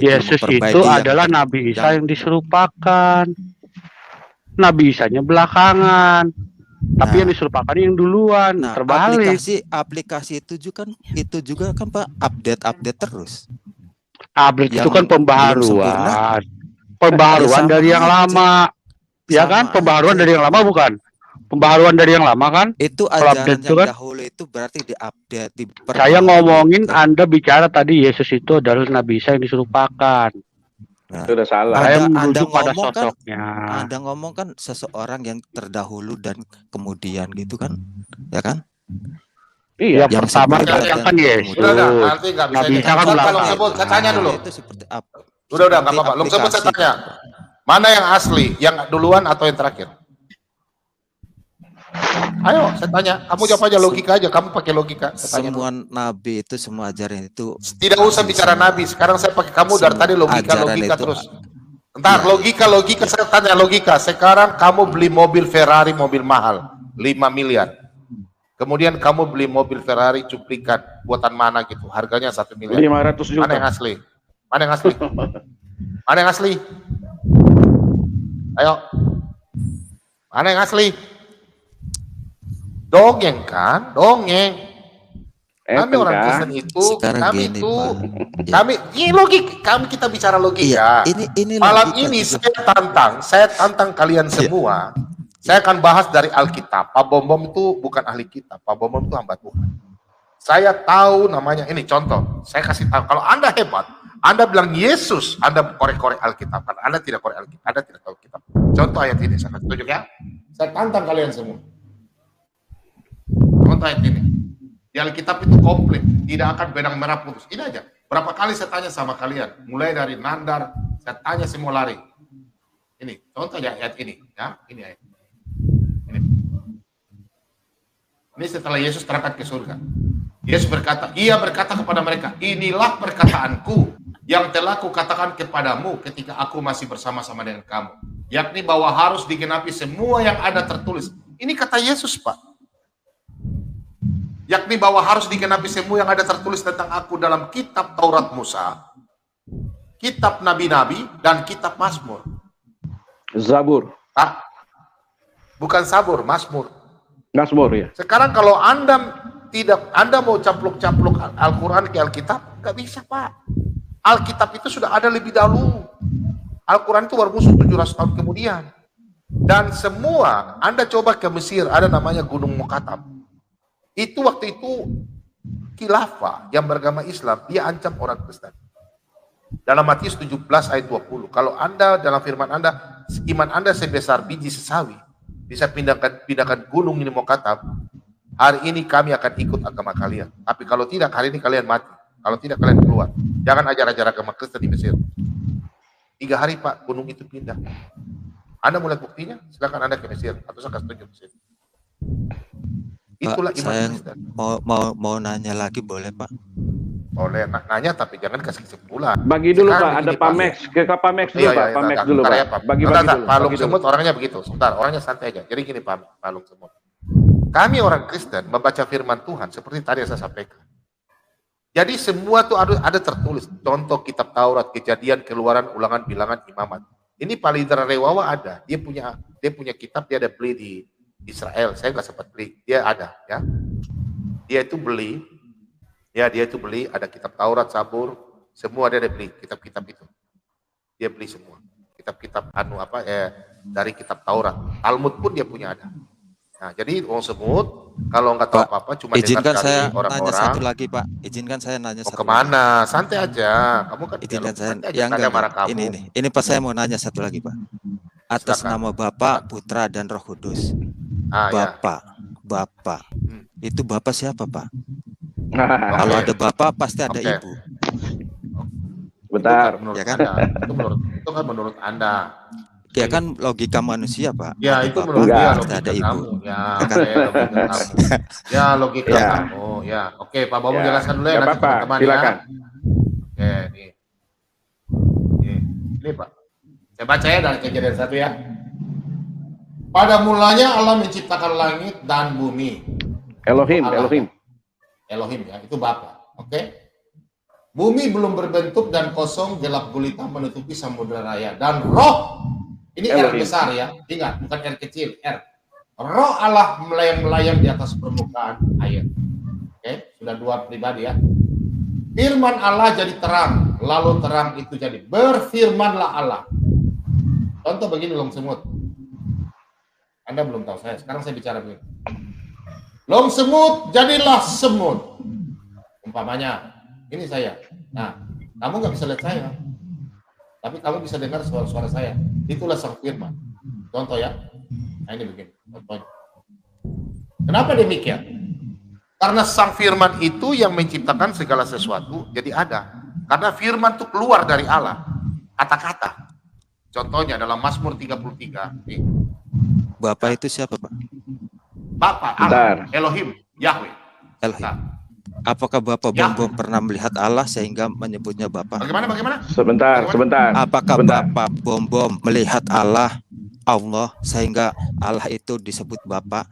Yesus itu adalah Nabi Isa yang diserupakan. Nabi Isanya belakangan, tapi yang diserupakan yang duluan. Terbalik. Aplikasi itu juga kan Pak update terus. Update itu kan pembaharuan dari yang lama, ya kan? Pembaharuan dari yang lama bukan? Pembaharuan dari yang lama kan? Itu ajaran yang kan? dahulu itu berarti diupdate. Saya ngomongin Anda bicara tadi Yesus itu adalah Nabi Isa yang diserupakan. Nah, itu udah salah. Saya merujuk pada sosoknya. Anda ngomong kan seseorang yang terdahulu dan kemudian gitu kan, ya kan? Iya, yang pertama kan Yesus. Udah, nanti nggak bisa. Nabi Isa kan Kalau sebut, saya tanya dulu. Itu seperti apa? Udah, nggak apa-apa. Lu sebut, saya tanya. Mana yang asli? Yang duluan atau yang terakhir? Ayo, saya tanya. Kamu jawab aja, logika aja. Kamu pakai logika. Semua nabi itu, semua ajaran itu. Tidak usah bicara nabi. Sekarang saya pakai kamu dari tadi logika terus. Entar logika. Saya tanya logika. Sekarang kamu beli mobil Ferrari, mobil mahal, 5 miliar. Kemudian kamu beli mobil Ferrari cuplikan, buatan mana gitu, harganya 1 miliar. 500 juta. Mana yang asli? Mana yang asli? Ayo. Mana yang asli? Dongeng kan? Dongeng. Kami orang Kristen itu, kami kita bicara logika. Ini malam logika ini saya tantang kalian semua. Saya akan bahas dari Alkitab. Pak Bom itu bukan ahli kitab. Pak Bom itu hamba Tuhan. Saya tahu namanya, ini contoh. Saya kasih tahu, kalau Anda hebat, Anda bilang Yesus, Anda korek-korek Alkitab. Karena Anda tidak korek Alkitab, Anda tidak tahu kitab. Contoh ayat ini, saya tunjuk ya. Saya tantang kalian semua. Contoh ayat ini. Di Alkitab itu komplit, tidak akan benang merah putus. Ini aja. Berapa kali saya tanya sama kalian, mulai dari Nandar, saya tanya semua lari. Ini, contoh ya ayat ini. Ya, ini ayat. Ini setelah Yesus terangkat ke surga. Yesus berkata, ia berkata kepada mereka, inilah perkataanku yang telah kukatakan kepadamu ketika aku masih bersama-sama dengan kamu. Yakni bahwa harus digenapi semua yang ada tertulis. Ini kata Yesus, Pak. Yakni bahwa harus digenapi semua yang ada tertulis tentang aku dalam kitab Taurat Musa, kitab Nabi-Nabi, dan kitab Mazmur. Zabur. Bukan Sabur, Mazmur. Mazmur ya. Sekarang kalau Anda mau capluk-capluk Al-Quran ke Alkitab, nggak bisa, Pak. Alkitab itu sudah ada lebih dahulu. Al-Quran itu baru muncul 700 tahun kemudian. Dan semua, Anda coba ke Mesir, ada namanya Gunung Mukatab. Itu waktu itu khilafah yang beragama Islam, dia ancam orang Kristen. Dalam Matius 17 ayat 20, kalau Anda dalam firman Anda, iman Anda sebesar biji sesawi, bisa pindahkan gunung ini Mukatab, hari ini kami akan ikut agama kalian. Tapi kalau tidak, hari ini kalian mati. Kalau tidak, kalian keluar. Jangan ajar-ajar agama Kristen di Mesir. 3 hari, Pak, gunung itu pindah. Anda mulai buktinya, silakan Anda ke Mesir. Atau saya kasih tunjuk Mesir. Itulah Pak, iman saya Kristen. mau nanya lagi boleh, Pak? Boleh nanya, tapi jangan kasih kesimpulan. Bagi dulu Sekarang Pak, ada begini, Pak Max. Ke Pak Max dulu, Pak. Pak Max dulu, Pak. Bagi dulu. Pak Lung Semut orangnya begitu. Sebentar, orangnya santai aja. Jadi gini, Pak Lung Semut. Kami orang Kristen membaca firman Tuhan seperti tadi yang saya sampaikan. Jadi semua tuh ada tertulis. Contoh kitab Taurat, Kejadian, Keluaran, Ulangan, Bilangan, Imamat. Ini Palidra Rewawa ada. Dia punya kitab, dia ada beli di Israel. Saya nggak sempat beli. Dia ada, ya. Dia itu beli, ada kitab Taurat, Sabur, semua dia ada beli kitab-kitab itu. Dia beli semua. Kitab-kitab dari kitab Taurat. Talmud pun dia punya ada. Nah, jadi orang Semut kalau nggak tahu apa-apa cuma izinkan dengar saya dari orang-orang. nanya satu lagi, Pak. Izinkan saya nanya Mau satu kemana? Santai aja. Kamu kan izinkan saya santai aja, yang nggak ada marah kamu. ini Pak, saya mau nanya satu lagi, Pak. Atas Silakan. nama Bapa, Putra dan Roh Kudus. Ya. Bapak. Itu Bapak siapa, Pak? Nah, Kalau ada Bapak pasti ada Oke. Ibu. bentar. Menurut Ya kan? Anda. Itu kan menurut Anda. Ya kan logika manusia, Pak. Ya, Ada itu Bapak, menurut dia pasti logika ada Ibu. kamu. Ya, kan? logika kamu. Ya, logika Ya. kamu. Ya, oke, Pak Bomo Ya, jelaskan dulu ya nggak nanti apa-apa, teman-teman silakan. ya. Oke, nih. Ini Pak. Saya baca ya dari Kejadian 1 ya. Pada mulanya Allah menciptakan langit dan bumi. Elohim, Allah. Elohim. Elohim ya, itu Bapa. Oke. Bumi belum berbentuk dan kosong, gelap gulita menutupi samudera raya, dan roh, ini R Elohim. besar ya, ingat bukan R kecil, R. Roh Allah melayang-layang di atas permukaan air. Oke, sudah dua pribadi ya. Firman Allah jadi terang, lalu terang itu jadi. Berfirmanlah Allah. Contoh begini Long Semut. Anda belum tahu saya, sekarang saya bicara begini. Long semut, jadilah semut. Umpamanya, ini saya. Nah, kamu nggak bisa lihat saya, tapi kamu bisa dengar suara-suara saya. Itulah sang firman. Contoh ya. Nah ini begini. Contohnya. Kenapa demikian? Karena sang firman itu yang menciptakan segala sesuatu, jadi ada. Karena firman itu keluar dari Allah. Kata-kata. Contohnya dalam Mazmur 33. Nih. Bapak itu siapa, Pak? Bapa, Allah, Elohim, Yahweh. Elohim. Nah, Apakah Bapak Ya. Bom pernah melihat Allah sehingga menyebutnya Bapak? bagaimana? Sebentar. Apakah Sebentar. Bapak Bom melihat Allah sehingga Allah itu disebut Bapak?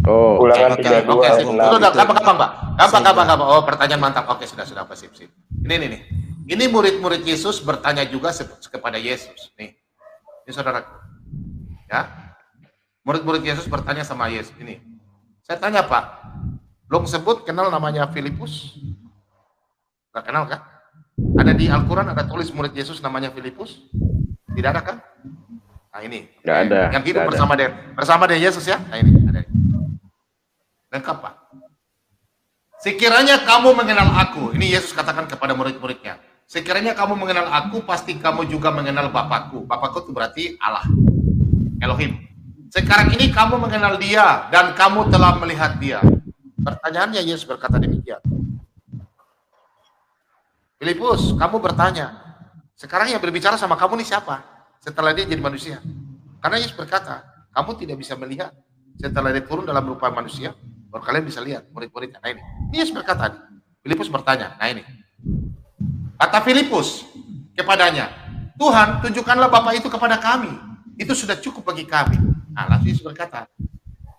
Oh, Ulangan Apakah 32 Oke, ayat sip. 6. Gampang, Pak. Sehingga- Gampang. Oh, pertanyaan mantap. Oke, sudah, Pak. Sip. Ini. Ini murid-murid Yesus bertanya juga kepada Yesus. Nih. Ini saudara. Ya. Murid-murid Yesus bertanya sama Yesus. Ini. Saya tanya, Pak. Long sebut kenal namanya Filipus? Gak kenal kan? Ada di Al-Quran ada tulis murid Yesus namanya Filipus? Tidak ada kan? Nah ini. Nggak ada, Yang hidup nggak ada. bersama dengan Yesus ya. Nah ini ada. Lengkap Pak. Sekiranya kamu mengenal aku, ini Yesus katakan kepada murid-muridnya. Sekiranya kamu mengenal aku, pasti kamu juga mengenal Bapakku. Bapakku itu berarti Allah, Elohim. Sekarang ini kamu mengenal dia dan kamu telah melihat dia. Pertanyaannya Yesus berkata demikian. Filipus, kamu bertanya, sekarang yang berbicara sama kamu ini siapa? Setelah dia jadi manusia. Karena Yesus berkata, kamu tidak bisa melihat. Setelah dia turun dalam rupa manusia, baru kalian bisa lihat murid-muridnya. Nah ini Yesus berkata, Filipus bertanya, nah ini. Kata Filipus kepadanya, Tuhan, tunjukkanlah Bapa itu kepada kami. Itu sudah cukup bagi kami. Nah, lalu Yesus berkata,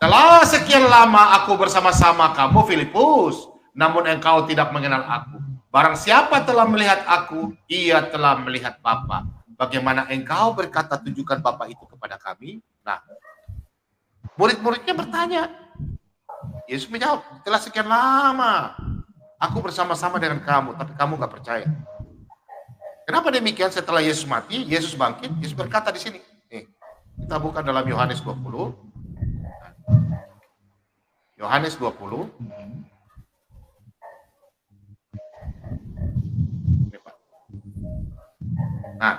telah sekian lama aku bersama-sama kamu, Filipus, namun engkau tidak mengenal aku. Barang siapa telah melihat aku, ia telah melihat Bapa. Bagaimana engkau berkata, tunjukkan Bapa itu kepada kami? Nah, murid-muridnya bertanya. Yesus menjawab, telah sekian lama aku bersama-sama dengan kamu, tapi kamu gak percaya. Kenapa demikian? Setelah Yesus mati, Yesus bangkit, Yesus berkata di sini. Nih, kita buka dalam Yohanes 20. Yohanes 20. Nah,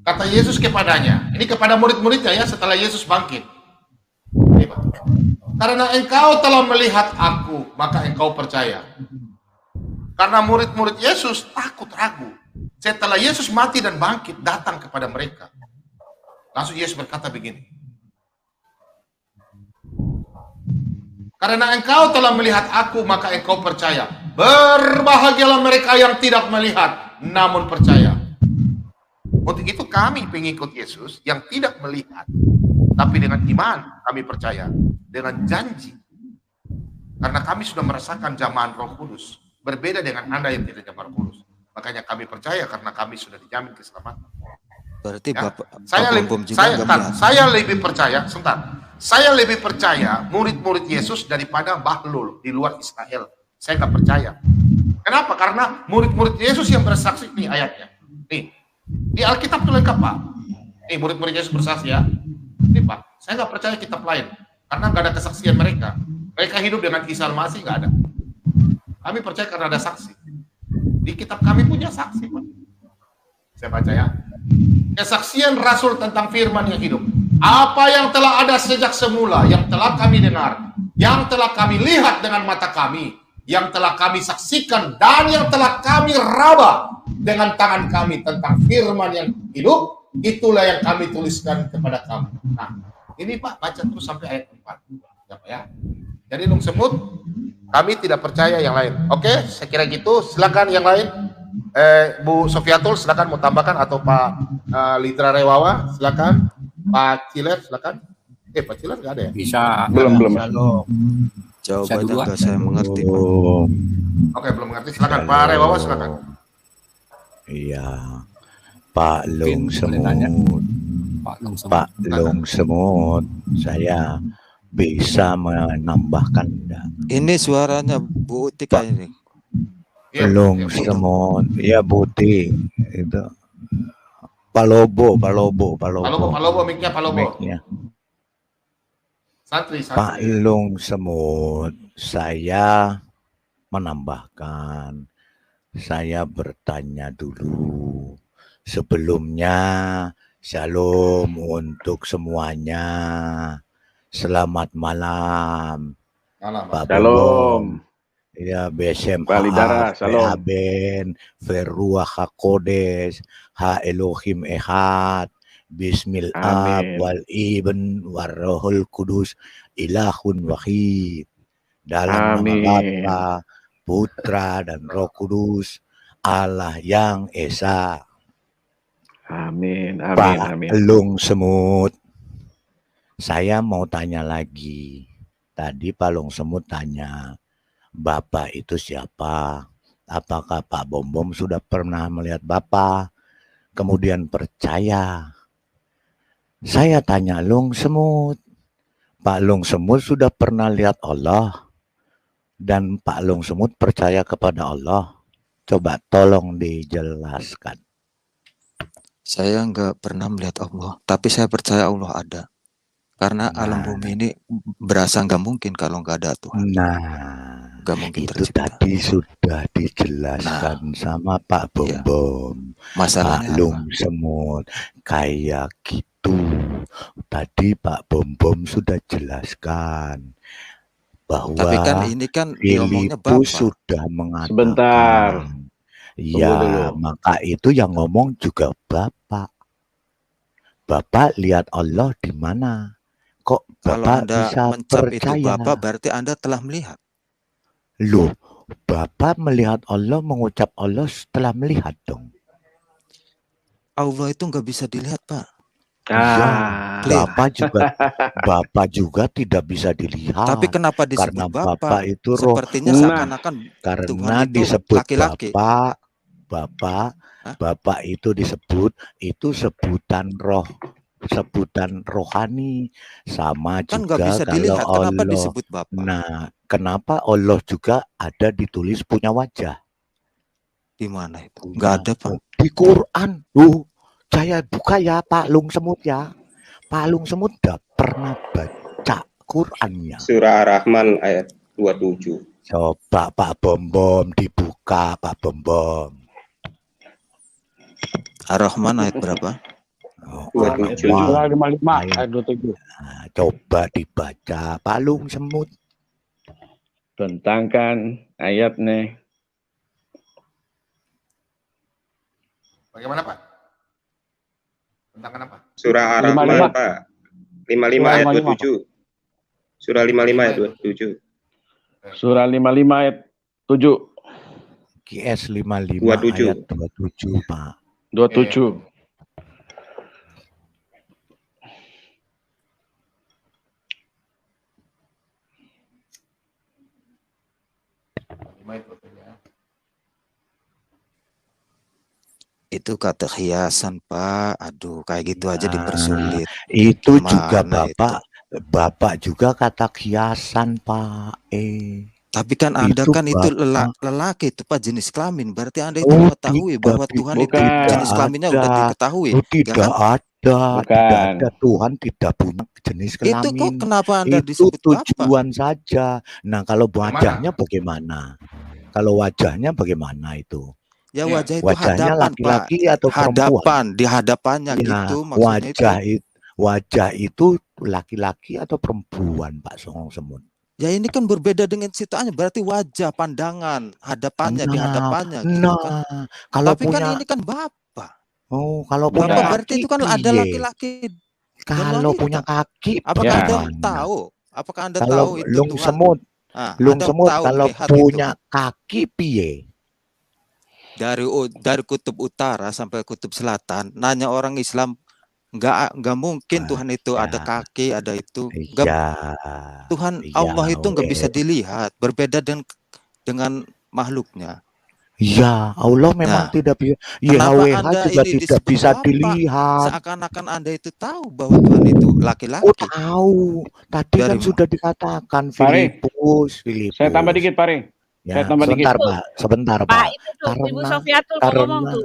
kata Yesus kepadanya, ini kepada murid-muridnya ya setelah Yesus bangkit. Ini, Pak. Karena engkau telah melihat aku, maka engkau percaya. Karena murid-murid Yesus takut ragu. Setelah Yesus mati dan bangkit, datang kepada mereka. Langsung Yesus berkata begini. Karena engkau telah melihat aku, maka engkau percaya. Berbahagialah mereka yang tidak melihat, namun percaya. Untuk itu kami pengikut Yesus yang tidak melihat, tapi dengan iman kami percaya, dengan janji. Karena kami sudah merasakan jamahan Roh Kudus. berbeda dengan Anda yang tidak punya Roh Kudus. Makanya kami percaya karena kami sudah dijamin keselamatan. Berarti Ya. Bapak Saya Pak lebih, Bom juga nggak melihat. saya lebih percaya, sebentar. Saya lebih percaya murid-murid Yesus daripada Bahlul di luar Israel. Saya nggak percaya. Kenapa? Karena murid-murid Yesus yang bersaksi, nih ayatnya. Nih, di Alkitab itu lengkap, Pak. Nih, murid-murid Yesus bersaksi ya. Nih, Pak, saya nggak percaya kitab lain. Karena nggak ada kesaksian mereka. Mereka hidup dengan Isa Al-Masih, nggak ada. Kami percaya karena ada saksi. Di kitab kami punya saksi, Pak. Saya baca ya. Kesaksian Rasul tentang firman yang hidup. Apa yang telah ada sejak semula, yang telah kami dengar, yang telah kami lihat dengan mata kami, yang telah kami saksikan, dan yang telah kami raba dengan tangan kami tentang firman yang hidup, itulah yang kami tuliskan kepada kamu. Nah, ini Pak, baca terus sampai ayat 4. Ya. Jadi Lung Semut, kami tidak percaya yang lain. Oke, saya kira gitu. Silakan yang lain. Bu Sofiatul, silakan mau tambahkan, atau Pak Litra Rewawa, silakan. Pak Ciler, silakan. Pak Ciler nggak ada ya? Bisa. Belum. Shalom. Jawabannya duluan. nggak saya mengerti, Pak. Oke, belum mengerti. Silakan Pak Rewawa, silakan. Iya, Pak Lung Mungkin boleh tanya. Semut, Pak Lung Semut. Pak Lung Semut, saya bisa menambahkan enggak? Ini suaranya Bu Uti kayaknya nih. Iya, Lung iya, betul. Semut, ya Buti itu. Palobo, Pak Lobo, mic-nya Pak Lobo. mic-nya. Santri. Pak Lung Semut, saya menambahkan, saya bertanya dulu. Sebelumnya, shalom untuk semuanya. Selamat malam, Malam. Pak Shalom. Bom. Ya, BSM Pak Lidara, shalom. Ben, Verruah HaKodes, Ha Elohim Ehad, Bismil Ab, Amin. Wal Ibn, Warrohul Kudus, Ilahun Wahid. Dalam nama Amin. Bapa, Putra, dan Roh Kudus, Allah yang Esa. Amin. Pak Lung Semut, saya mau tanya lagi. Tadi Pak Lung Semut tanya, Bapak itu siapa? Apakah Pak Bom sudah pernah melihat Bapak? Kemudian percaya. Saya tanya Lung Semut, Pak Lung Semut sudah pernah lihat Allah? Dan Pak Lung Semut percaya kepada Allah? Coba tolong dijelaskan. Saya nggak pernah melihat Allah, tapi saya percaya Allah ada. Karena alam bumi ini berasa nggak mungkin kalau nggak ada Tuhan. Nah, Nggak mungkin itu tercipta. tadi sudah dijelaskan sama Pak Bom. Masalahnya Pak Lung Semut, kayak gitu. Tadi Pak Bom sudah jelaskan bahwa Tapi kan ini kan ngomongnya Bapak. Filipus sudah mengatakan. Sebentar. Ya, maka itu yang ngomong juga Bapak. Bapak lihat Allah di mana? Kok Kalau Bapak Anda bisa mencap itu percaya? Bapak, berarti Anda telah melihat. Loh, Bapak melihat Allah, mengucap Allah setelah melihat dong. Allah itu nggak bisa dilihat, Pak. Bapak juga tidak bisa dilihat. Tapi kenapa disebut karena Bapak? Bapak itu roh. Sepertinya seakan-akan karena Tuhan itu disebut laki-laki. Bapak itu disebut, itu sebutan roh, sebutan rohani. Sama Kan juga nggak bisa kalau dilihat. Kenapa Allah. disebut Bapak? Nah, kenapa Allah juga ada ditulis punya wajah? Di mana itu? Nggak ada, Pak. Di Quran. Saya buka ya Pak Lung Semut ya. Pak Lung Semut udah pernah baca Qurannya. Surah Ar-Rahman ayat 27. Coba Pak Bom dibuka, Pak Bom. Ar-Rahman ayat berapa? 27. Surah 55 ayat 27. Nah, coba dibaca Pak Lung Semut. Tentangkan ayatnya. Bagaimana Pak? Tentangkan apa? Surah Ar-Rahman Pak. 55 ayat 27. Surah 55 ayat 27. Surah 55 ayat 7. QS 55 27. ayat 27 Pak. 27. Itu kata hiasan, Pak. Aduh, kayak gitu aja Nah, dipersulit. itu juga Gimana itu? Bapak juga kata kiasan, Pak. Tapi kan Anda Itu kan itu Bapak. lelaki itu Pak, jenis kelamin. Berarti Anda itu Oh, mengetahui tidak, bahwa Tuhan itu Bukan. jenis kelaminnya udah ada. diketahui, Oh, ya tidak kan? ada. Tidak Bukan. ada. Tuhan tidak punya jenis Itu kok kelamin. kenapa Anda Itu disebut Bapak? tujuan saja. Nah, kalau Yang mana? wajahnya bagaimana? Kalau wajahnya bagaimana itu? Ya Iya. wajah itu Wajahnya hadapan, Pak. laki-laki atau perempuan? Hadapan, di hadapannya Ya, gitu maksudnya itu. wajah itu laki-laki atau perempuan, Pak Songong Semut? Ya ini kan berbeda dengan ciptaannya, berarti wajah, pandangan, hadapannya, di hadapannya gitu kan. Kalau Tapi kan punya ini kan Bapak. Oh, kalau punya Bapak kaki berarti itu kan ada piye? laki-laki dan Kalau wanita. punya kaki Apakah Anda bagaimana? tahu? Apakah Anda Kalau tahu itu Lung Tuhan? Semut, Ah, Lung Anda Semut tahu kalau melihat punya itu kaki piye? dari kutub utara sampai kutub selatan, nanya orang Islam nggak mungkin Tuhan itu ada kaki, ada itu. Nggak, Iya. Tuhan Iya, Allah itu nggak bisa weh. dilihat, berbeda dengan makhluknya. Ya, Allah memang Nah, tidak bisa. kenapa YHWH Anda juga ini tidak disebut bisa Bapak? dilihat. Seakan-akan Anda itu tahu bahwa Tuhan itu Oh, laki-laki. tahu. Tadi kan Dari sudah dikatakan Pare, Filipus. saya tambah dikit, Pare. Ya, Saya tambah dikit. sebentar, Pak. Sebentar, Pak, Pak. itu tuh Ibu Sofiatul mau ngomong tuh.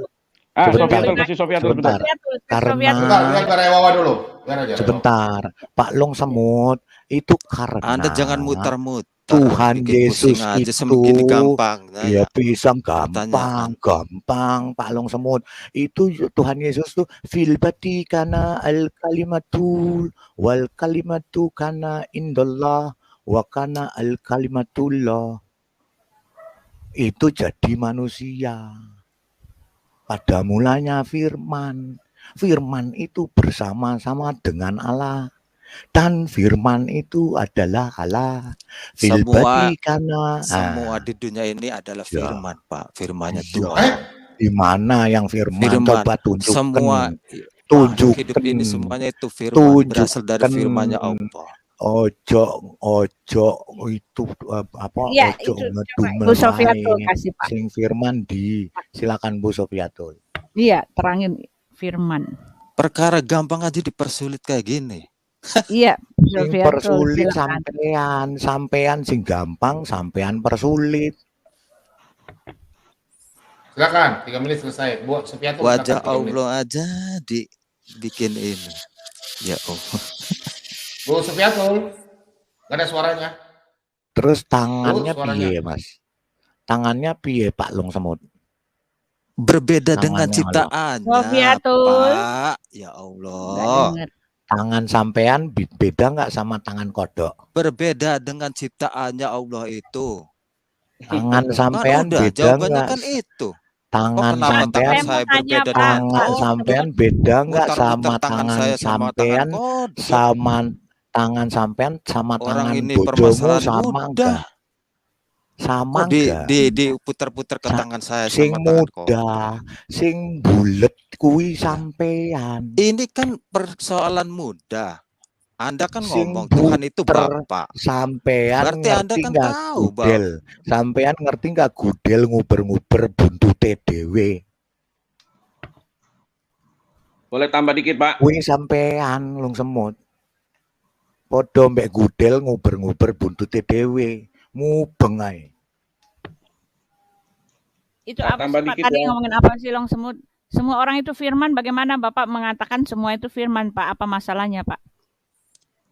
Sofiatul, sebentar. kasih Sofiatul sebentar. Karena Biar Wawa dulu. Biar aja. sebentar, Pak Long Semut, itu karena Anda jangan muter-muter. Tuhan bikin Yesus pusing aja itu segini gampangnya ya ya. bisa Pertanyaan. gampang Pak Long Semut. Itu Tuhan Yesus tuh fil bati kana al kalimatul wal kalimatu kana indallah wa kana al kalimatullah. Itu jadi manusia. Pada mulanya firman. Firman itu bersama-sama dengan Allah. Dan firman itu adalah Allah. Semua Karena di dunia ini adalah Ya. firman, Pak. Firmannya Tuhan. Di mana yang firman? Firman. Coba tunjukkan. Semua Tunjukkan. hidup ini semuanya itu firman, berasal dari firmannya Allah. Ojo itu apa? Iya, Ojo itu coba ngedumel Bu Sofiatul wae. kasih, Pak. Sing firman silakan Bu Sofiatul. Iya, terangin firman. Perkara gampang aja dipersulit kayak gini. Iya, Sing Sofiatul persulit silakan. sampean sing gampang sampean persulit. Silakan, 3 menit selesai. Bu Sofiatul. Wajah silakan, 3 menit. Allah aja dibikin ini. Ya Allah. Bu Sofiatul, nggak ada suaranya. Terus tangannya suaranya. piye, Mas? Tangannya piye, Pak Long Semut? Berbeda dengan Tangannya ciptaannya, Sofiatul. Pak. Ya Nggak Allah. denger. Tangan sampean beda nggak sama tangan kodok? Berbeda dengan ciptaannya Allah itu. Tangan Kan sampean udah, beda jawabannya nggak? kan itu. Tangan kenapa sampean tangan saya berbeda dengan tangan kodok? sampean beda nggak Mutar-mutar sama tangan tangan saya sama tangan sampean kodok. sama tangan sampean sama Orang tangan ini bojomu permasalahan sama mudah. enggak? Sama Kok enggak? diputar-putar ke tangan saya Sing sama tangan kodok? mudah, sing bulet kuwi sampean. Ini kan persoalan mudah. Anda kan Sing ngomong Tuhan itu buter Bapak. sampean Berarti Anda ngerti kan nggak tahu, Bang. gudel? Sampean ngerti nggak gudel nguber-nguber buntute dhewe? Boleh tambah dikit, Pak? Kuwi sampean Long Semut. Padha mbek gudel nguber-nguber buntute dhewe, mubeng ae. Itu apa Tambah sih Pak dikit tadi ya. ngomongin apa sih Long Semut? Semua orang itu firman, bagaimana Bapak mengatakan semua itu firman, Pak? Apa masalahnya, Pak?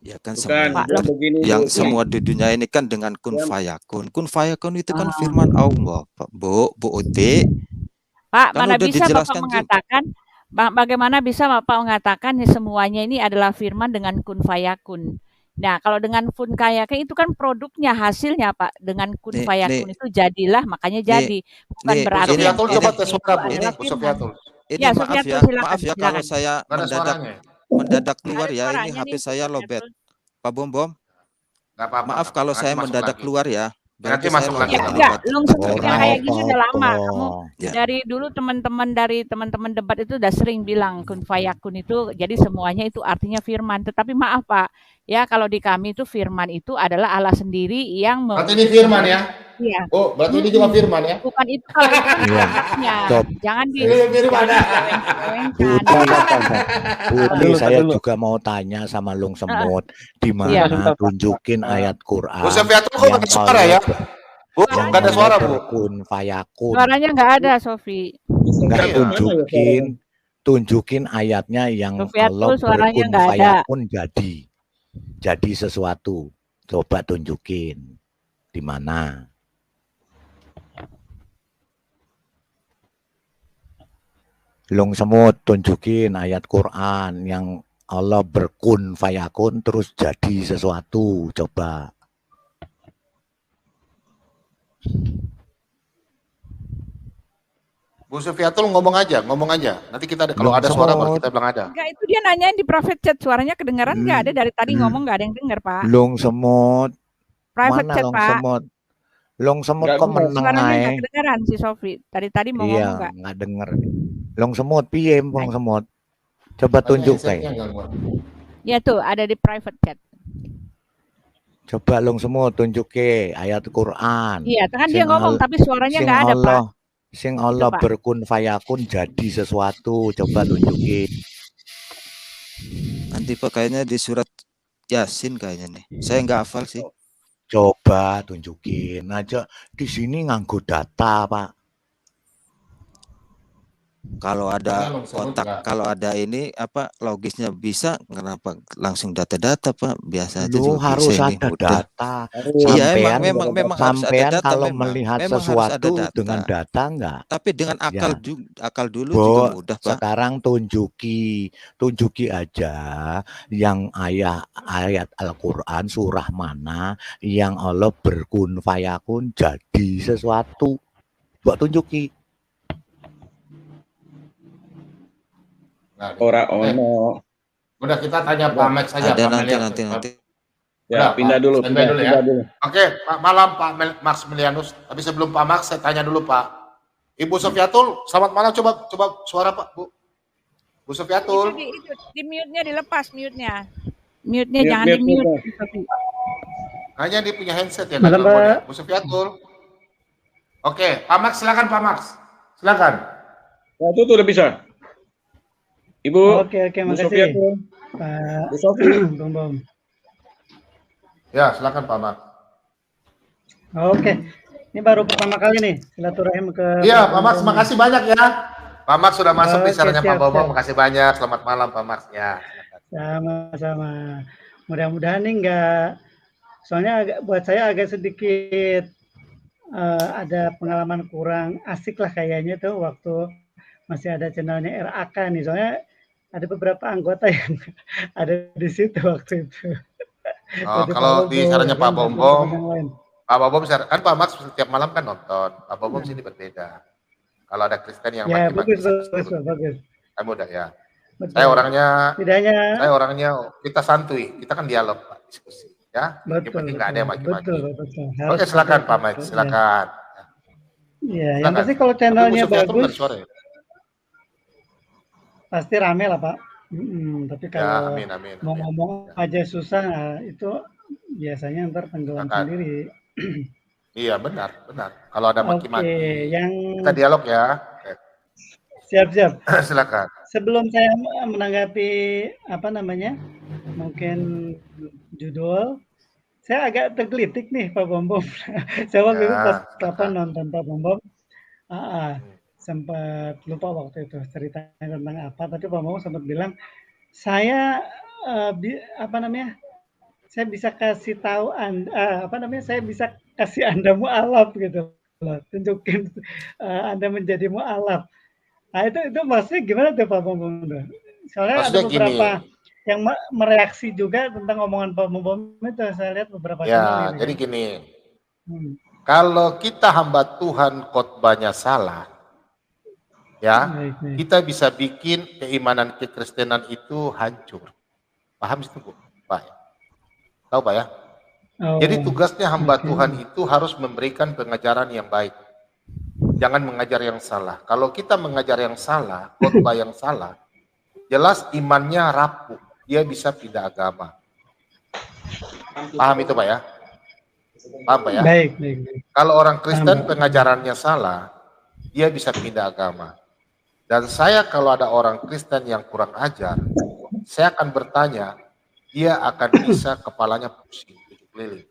Ya kan Bukan, semua begini yang dulu. semua di dunia ini kan dengan kun fayakun. Kun fayakun itu kan firman Allah, Pak. Bu Uti. Pak, Kan mana udah bisa Bapak dijelaskan juga. mengatakan bagaimana bisa Bapak mengatakan semuanya ini adalah firman dengan kun fayakun. Nah, kalau dengan kun fayakun itu kan produknya, hasilnya, Pak. Dengan kun fayakun itu jadilah, makanya jadi. Bukan berarti Bu Sofiatul coba tes itu suara, Bu. adalah Bu firman. Sofiatul. Ini Ya, maaf Sofiatul ya, silakan, maaf ya kalau silakan. saya Nggak ada suaranya. mendadak keluar Ada ya. Ini suaranya HP nih, saya lowbat. Sofiatul. Pak Bom. Nggak apa-apa. Maaf kalau Nanti saya masuk mendadak lagi. keluar ya. Nanti Berarti masuk saya lagi. Ya, lowbat. enggak, Long Semut yang Ora kayak gini udah lama. apa-apa. Kamu Ya. dari dulu teman-teman debat itu udah sering bilang kun fayakun itu jadi semuanya itu artinya firman. Tetapi maaf Pak, Ya, kalau di kami itu firman itu adalah Allah sendiri yang Berarti ini firman ya? Iya. Oh, berarti ini juga firman ya? Bukan itu, kalau itu kan Iya. produknya. Stop. Jangan di Ini firman ya? diseleweng-selewengkan. Budi, saya juga mau tanya sama Lung Semut, di Iya. mana tunjukin ayat Quran Bu Sofiatul kok nggak ada suara ya? Bu, yang nggak ada suara Bu. berkun fayakun. Suaranya nggak ada, Sofi. Enggak, Iya. tunjukin ayatnya yang Sofiatul Allah suaranya berkun nggak ada. fayakun jadi sesuatu. Coba tunjukin di mana. Lung Semut, tunjukin ayat Quran yang Allah berkun fayakun terus jadi sesuatu. Coba. Bu Sofiatul ngomong aja. Nanti kita kalau ada suara baru kita bilang ada. Enggak, itu dia nanyain di private chat, suaranya kedengaran nggak ada, dari tadi ngomong nggak ada yang dengar, Pak. Lung Semut, Private mana chat, Lung Pak. Semut? Lung Semut Nggak kok bisa. meneng Suaranya nggak ae? kedengaran si Sofi. Tadi mau Iya, ngomong nggak? nggak denger. Lung Semut, piye Lung Semut? Coba tunjuk Headsetnya kayak. nggak kuat. Ya tuh, ada di private chat. Coba Lung Semut tunjuk ke ayat Quran. Iya, kan dia Sing ngomong al- tapi suaranya sing nggak ada, Pak. Allah, sing Allah Pak. berkun fayakun jadi sesuatu. Coba tunjukin. Nanti Pak kayaknya di surat Yasin kayaknya nih. Saya nggak hafal sih. Coba tunjukin aja. Di sini nganggo data, Pak. Kalau ada kotak, kalau ada ini apa logisnya bisa, kenapa langsung data-data Pak? Biasa aja Lu juga harus bisa ini ada mudah. data. Iya, Sampean, memang harus ada sampean data, kalau memang. melihat Memang harus ada sesuatu data. dengan data enggak? Tapi dengan akal Ya. akal dulu juga Bo, mudah Pak. sekarang tunjuki aja yang ayat Al-Quran surah mana yang Allah berkun fayakun jadi sesuatu. Buat tunjuki. Ora ono. Udah kita tanya Pak Max saja. Ada Pak nanti. Melianus. Ya, Udah, pindah Pak, dulu. standby dulu ya. Pindah dulu. Oke, Pak, malam Pak Max Melianus. Tapi sebelum Pak Max, saya tanya dulu Pak. Ibu Sofiatul, selamat malam. Coba suara Pak, Bu. Bu Sofiatul. Itu di mute-nya dilepas, mute-nya. Mute-nya Mute, jangan mute, di-mute. mute. Sofi. Hanya dia punya handset ya. Malam, nggak telepon ya. Pak. Bu Sofiatul. Oke, Pak Max silakan Pak Max. Silakan. Nah, itu tuh udah bisa. Ibu. Oke, Bu makasih. Sofiatul. Pak Bu Sofi. Bom. Ya, silakan Pak Max. Oke. Ini baru pertama kali nih silaturahim ke Iya, Pak Max, makasih banyak ya. Pak Max sudah masuk di Oke, sarannya Pak siap, Bambang. siap. Makasih banyak. Selamat malam Pak Max ya. Sama-sama. Mudah-mudahan nih soalnya buat saya agak sedikit ada pengalaman kurang asik lah kayaknya tuh waktu masih ada channelnya RAK nih. Soalnya ada beberapa anggota yang ada di situ waktu itu. Oh, Seperti kalau Pak di Bobo, sarannya ya Pak kan, dan Bombom, teman-teman yang lain. Pak Bombom kan Pak Max setiap malam kan nonton. Pak Bombom sini berbeda. Kalau ada Kristen yang Ya, maki-maki bagus. kamu udah ya. Betul. Saya Tidaknya orangnya kita santuy, kita kan dialog Pak, diskusi ya. betul. Nggak ada yang maki-maki. Betul. Oke, silakan Pak Max, silakan. Iya, yang Silakan. pasti kalau Tapi Bu channelnya Sofiatul nggak bagus, ada suara ya? pasti rame lah Pak. Tapi Ya, kalau amin. mau ngomong aja susah, nah, itu biasanya ntar tenggelam Silakan. sendiri. Iya, benar. Kalau ada Oke, maki-maki, yang kita dialog ya. Oke. siap. Silakan. Sebelum saya menanggapi mungkin judul, saya agak tergelitik nih Pak Bombom. Saya waktu itu pas nonton Pak Bombom, sempat lupa waktu itu ceritanya tentang apa, tapi Pak Bombom sempat bilang saya saya bisa kasih tahu saya bisa kasih Anda mu'alaf gitu loh, tunjukin Anda menjadi mu'alaf. Nah itu maksudnya gimana tuh Pak Bombom? Soalnya Maksudnya ada beberapa gini. yang mereaksi juga tentang omongan Pak Bombom itu, saya lihat beberapa Ya, channel ini. jadi gini. Kalau kita hamba Tuhan khotbahnya salah, ya, Baik. kita bisa bikin keimanan kekristenan itu hancur. Paham itu, Bu? Pak? Tahu Pak ya? Oh, Jadi tugasnya hamba oke. Tuhan itu harus memberikan pengajaran yang baik. Jangan mengajar yang salah. Kalau kita mengajar yang salah, khotbah yang salah, jelas imannya rapuh. Dia bisa pindah agama. Paham itu Pak ya? Paham Pak ya? Baik. Kalau orang Kristen Paham, Pak. pengajarannya salah, dia bisa pindah agama. Dan saya kalau ada orang Kristen yang kurang ajar, saya akan bertanya, dia akan bisa kepalanya pusing, keliling.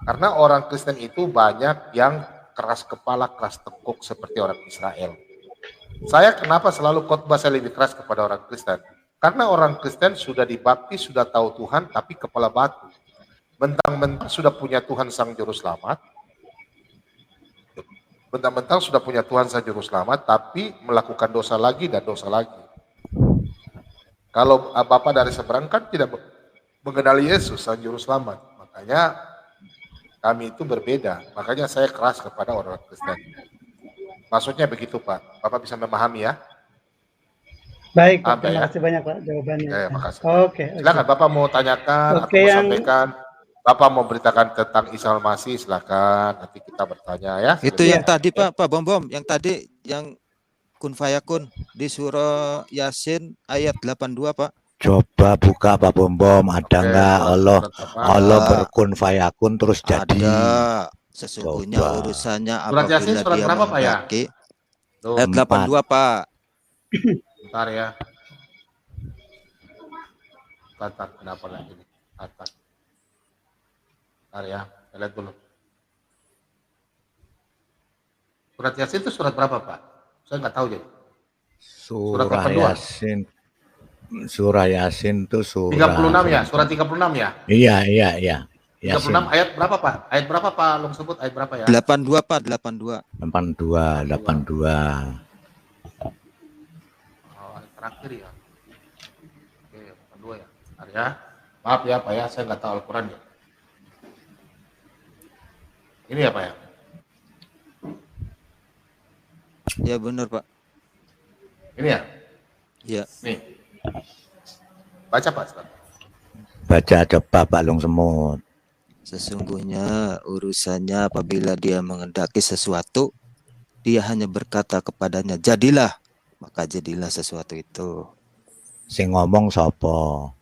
Karena orang Kristen itu banyak yang keras kepala, keras tekuk seperti orang Israel. Saya kenapa selalu khotbah saya lebih keras kepada orang Kristen? Karena orang Kristen sudah dibaptis, sudah tahu Tuhan, tapi kepala batu. Mentang-mentang sudah punya Tuhan Sang Juru Selamat, mentang-mentang sudah punya Tuhan Sang Juru Selamat, tapi melakukan dosa lagi dan dosa lagi. Kalau Bapak dari seberang kan tidak mengenali Yesus Sang Juru Selamat, makanya kami itu berbeda. Makanya saya keras kepada orang Kristen. Maksudnya begitu Pak, Bapak bisa memahami ya? Baik, Pak. Terima kasih banyak Pak jawabannya. Makasih. Oke. Silakan Bapak mau tanyakan atau mau sampaikan. Bapak mau beritakan tentang Isa Al-Masih, silakan nanti kita bertanya ya. Itu yang tadi Pak Bom, yang tadi yang kun fayakun di surah Yasin ayat 82 Pak. Coba buka Pak Bom, ada nggak Allah berkun fayakun terus jadi? Ada. Sesungguhnya urusannya apabila dia menghendaki. Ayat 82 Pak. Bentar ya. Kata kenapa lagi nih? Kata. Bentar ya, saya lihat dulu. Surat Yasin itu surat berapa Pak? Saya nggak tahu jadi. Surah Yasin. Surah Yasin itu surah 36 ya, surah 36 ya? Iya. 36 ayat berapa Pak? Ayat berapa Pak? Long sebut ayat berapa ya? 82 Pak, 82. 82. Oh, ayat terakhir ya. Oke, 82 ya. Bentar ya. Maaf ya Pak ya, saya nggak tahu Al-Quran ya. Ini ya Pak ya? Ya benar Pak. Ini ya? Iya. Nih. Baca Pak. Baca coba Pak Long Semut. Sesungguhnya urusannya apabila dia menghendaki sesuatu, dia hanya berkata kepadanya, jadilah, maka jadilah sesuatu itu. Sing ngomong sapa?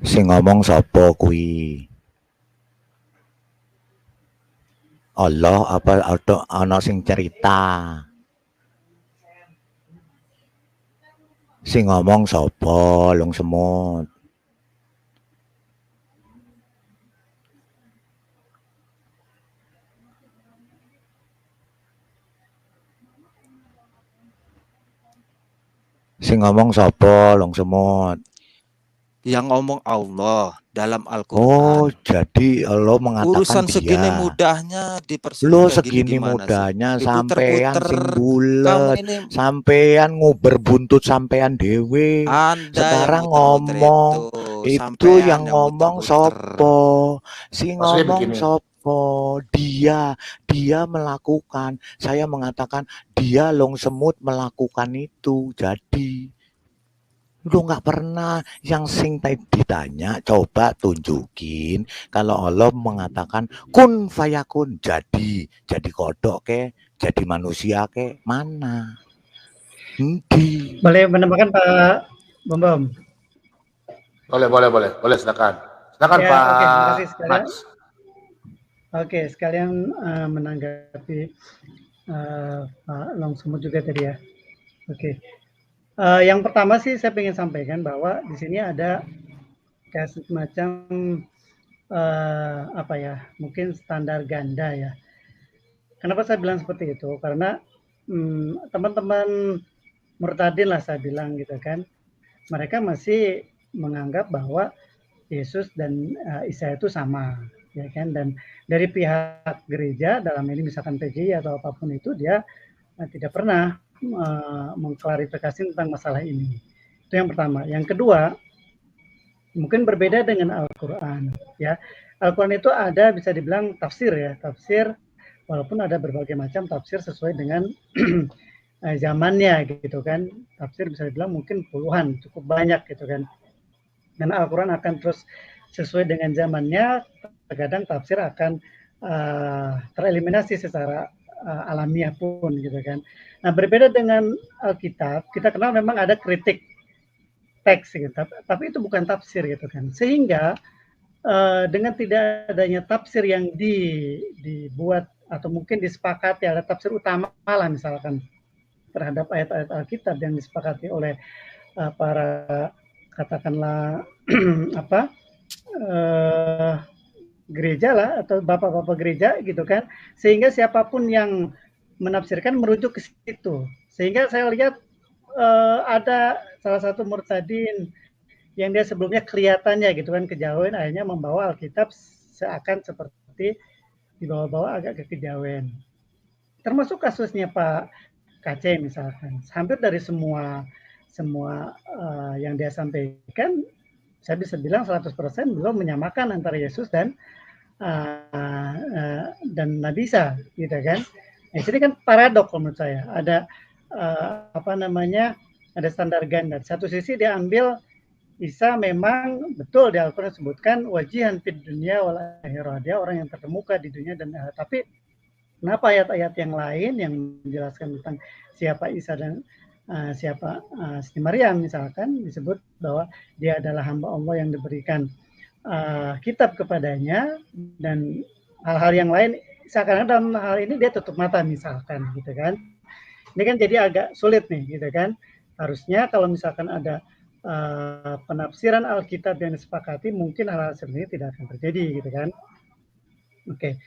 Sing ngomong sapa kuwi? Allah apa atau ana sing cerita? Sing ngomong sapa Long Semut? Sing ngomong sapa Long Semut? Yang ngomong Allah dalam Al-Quran. Oh, jadi Allah mengatakan urusan segini mudahnya lo segini mudahnya sampean sing bulet, sampean nguber buntut sampean dewe. Sekarang ngomong itu yang ngomong sopo, sing ngomong sopo, dia melakukan. Saya mengatakan dia Long Semut melakukan itu. Jadi lu nggak pernah yang sing tadi ditanya, coba tunjukin kalau Allah mengatakan kun fayakun, jadi kodok ke, jadi manusia ke, mana? Henti. Boleh menambahkan Pak Bom? Boleh, silakan ya, Pak. Oke, sekalian. Oke, sekalian menanggapi Pak Long Semut juga tadi ya. Oke. Yang pertama sih saya ingin sampaikan bahwa di sini ada kayak semacam mungkin standar ganda ya. Kenapa saya bilang seperti itu? Karena teman-teman murtadin lah saya bilang gitu kan, mereka masih menganggap bahwa Yesus dan Isa itu sama, ya kan? Dan dari pihak gereja dalam ini misalkan PGI atau apapun itu dia tidak pernah mengklarifikasi tentang masalah ini. Itu yang pertama. Yang kedua, mungkin berbeda dengan Al-Quran. Ya, Al-Quran itu ada bisa dibilang tafsir ya, tafsir. Walaupun ada berbagai macam tafsir sesuai dengan zamannya gitu kan. Tafsir bisa dibilang mungkin puluhan, cukup banyak gitu kan. Dan Al-Quran akan terus sesuai dengan zamannya. Terkadang tafsir akan tereliminasi secara alamiah pun gitu kan. Nah, berbeda dengan Alkitab, kita kenal memang ada kritik teks gitu. Tapi itu bukan tafsir gitu kan. Sehingga dengan tidak adanya tafsir yang dibuat atau mungkin disepakati, ada tafsir utama lah misalkan terhadap ayat-ayat Alkitab yang disepakati oleh para katakanlah gereja lah atau bapak-bapak gereja gitu kan, sehingga siapapun yang menafsirkan merujuk ke situ. Sehingga saya lihat ada salah satu murtadin yang dia sebelumnya kelihatannya gitu kan kejauhan, akhirnya membawa Alkitab seakan seperti dibawa-bawa agak ke kejauhan. Termasuk kasusnya Pak KC misalkan, hampir dari semua yang dia sampaikan, saya bisa bilang 100% belum menyamakan antara Yesus dan Nabi Isa, gitu kan? Nah, ini kan paradok menurut saya. Ada ada standar ganda. Satu sisi diambil Isa memang betul di Al-Quran disebutkan wajihan fid dunya wal akhirah, dia orang yang terkemuka di dunia dan akhirat. Tapi kenapa ayat-ayat yang lain yang menjelaskan tentang siapa Isa dan siapa Siti Maryam misalkan disebut bahwa dia adalah hamba Allah yang diberikan kitab kepadanya dan hal-hal yang lain, seakan-akan dalam hal ini dia tutup mata misalkan gitu kan. Ini kan jadi agak sulit nih gitu kan. Harusnya kalau misalkan ada penafsiran Alkitab yang disepakati, mungkin hal-hal seperti ini tidak akan terjadi gitu kan. Oke.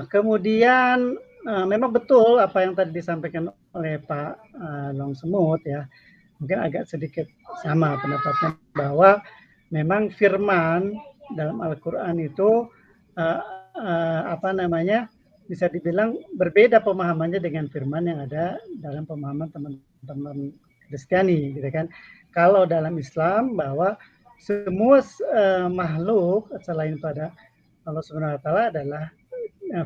Kemudian memang betul apa yang tadi disampaikan oleh Pak Long Semut ya, mungkin agak sedikit sama pendapatnya bahwa memang firman dalam Al-Quran itu bisa dibilang berbeda pemahamannya dengan firman yang ada dalam pemahaman teman-teman Kristiani gitu kan. Kalau dalam Islam bahwa semua makhluk selain pada Allah Subhanahu wa taala adalah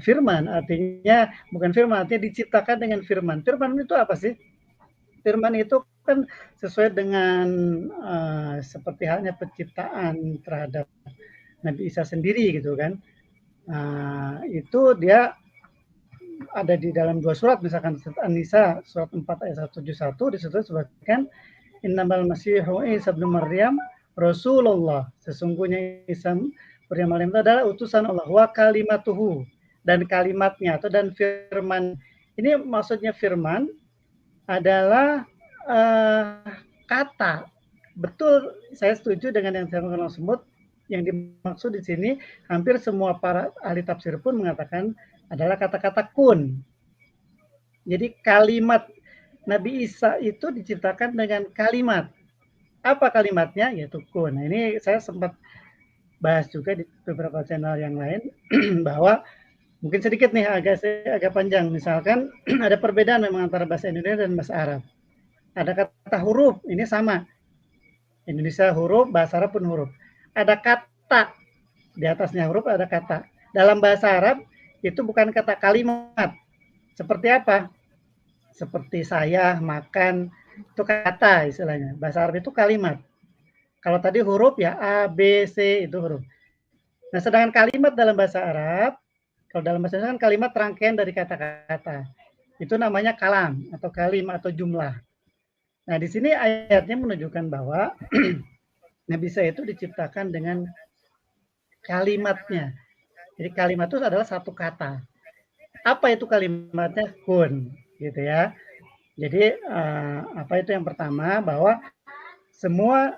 firman, artinya bukan firman, artinya diciptakan dengan firman. Firman itu apa sih? Firman itu kan sesuai dengan seperti halnya penciptaan terhadap Nabi Isa sendiri gitu kan. Itu dia ada di dalam 2 surat, misalkan An-Nisa surat 4 ayat 171 di situ disebutkan innamal masihu Isa bin Maryam Rasulullah, sesungguhnya Isa Maryam itu adalah utusan Allah, wa kalimatuhu, dan kalimatnya atau dan firman. Ini maksudnya firman adalah kata. Betul, saya setuju dengan yang saya sebut. Yang dimaksud di sini hampir semua para ahli tafsir pun mengatakan adalah kata-kata kun. Jadi kalimat Nabi Isa itu diciptakan dengan kalimat. Apa kalimatnya? Yaitu kun. Nah, ini saya sempat bahas juga di beberapa channel yang lain bahwa mungkin sedikit nih agak panjang. Misalkan ada perbedaan memang antara bahasa Indonesia dan bahasa Arab. Ada kata huruf, ini sama. Indonesia huruf, bahasa Arab pun huruf. Ada kata, di atasnya huruf ada kata. Dalam bahasa Arab itu bukan kata, kalimat. Seperti apa? Seperti saya, makan, itu kata istilahnya. Bahasa Arab itu kalimat. Kalau tadi huruf ya A, B, C itu huruf. Nah, sedangkan kalimat dalam bahasa Arab, kalau dalam bahasa Indonesia kan kalimat rangkaian dari kata-kata. Itu namanya kalam atau kalim atau jumlah. Nah, di sini ayatnya menunjukkan bahwa Nabi Isa itu diciptakan dengan kalimatnya. Jadi kalimat itu adalah satu kata. Apa itu kalimatnya? Kun, gitu ya. Jadi apa itu yang pertama, bahwa semua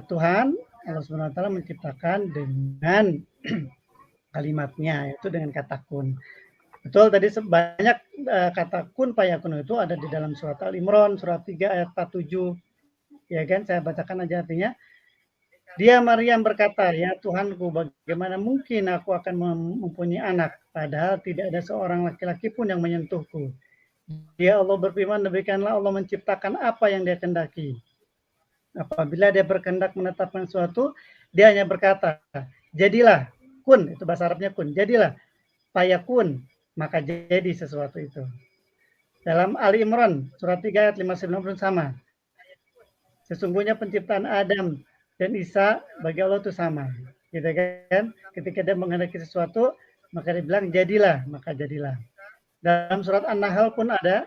Tuhan Allah Subhanahu wa taala menciptakan dengan kalimatnya, yaitu dengan kata kun. Betul, tadi banyak kata kun fayakun itu ada di dalam surat Al-Imran surat 3 ayat 47. Ya kan, saya bacakan aja artinya. Dia Maryam berkata, ya Tuhanku, bagaimana mungkin aku akan mempunyai anak, padahal tidak ada seorang laki-laki pun yang menyentuhku. Dia Allah berfirman, demikianlah Allah menciptakan apa yang dia kehendaki. Apabila dia berkehendak menetapkan sesuatu, dia hanya berkata, jadilah, kun, itu bahasa Arabnya kun, jadilah, fayakun, maka jadi sesuatu itu. Dalam Ali Imran, surat 3 ayat 59 pun sama. Sesungguhnya penciptaan Adam dan Isa bagi Allah itu sama. Gitu kan? Ketika dia menghendaki sesuatu, maka dia bilang jadilah, maka jadilah. Dalam surat An-Nahl pun ada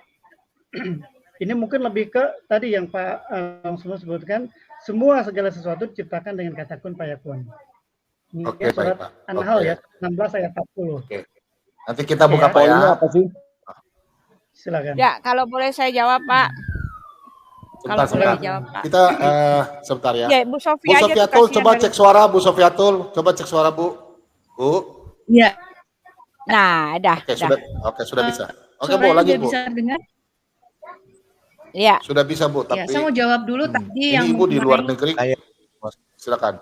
Ini mungkin lebih ke tadi yang Pak semua sebutkan, semua segala sesuatu diciptakan dengan kata kun fayakun. Ini Oke, surat baik, Pak. An-Nahl Oke. ya, 16 ayat 40. Oke. Nanti kita buka Ya. Pak ya. Poinnya apa sih? Silakan. Ya, kalau boleh saya jawab, Pak. Kalau boleh Sebentar. dijawab, Pak. Kita sebentar ya. Ya, Bu Bu Sofia aja tuh Sofiatul, kasihan coba dari. cek suara Bu Sofiatul. Coba cek suara Bu. Bu. Iya. Nah, dah. Oke, sudah bisa. Oke, Bu, Suaranya lanjut, udah Bu. bisa dengar? Ya. Sudah bisa, Bu, Ya, tapi saya mau jawab dulu tadi yang ini Ibu di luar mengenai negeri. Silakan.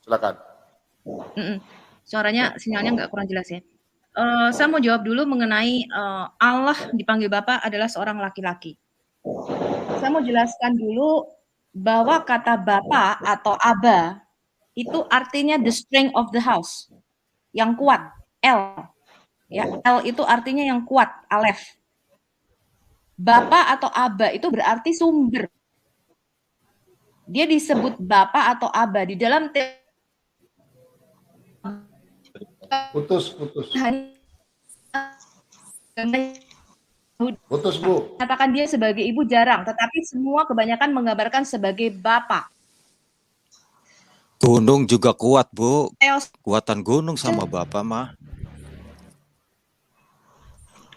Silakan. Suaranya, sinyalnya nggak kurang jelas ya. Saya mau jawab dulu mengenai Allah dipanggil Bapa adalah seorang laki-laki. Saya mau jelaskan dulu bahwa kata Bapa atau Aba itu artinya the strength of the house, yang kuat, L. Ya, L itu artinya yang kuat, Alef. Bapa atau Aba itu berarti sumber. Dia disebut Bapa atau Aba di dalam Putus. Putus, Bu. Katakan dia sebagai ibu jarang, tetapi semua kebanyakan menggambarkan sebagai Bapa. Gunung juga kuat, Bu. Theos. Kuatan gunung sama Bapak mah.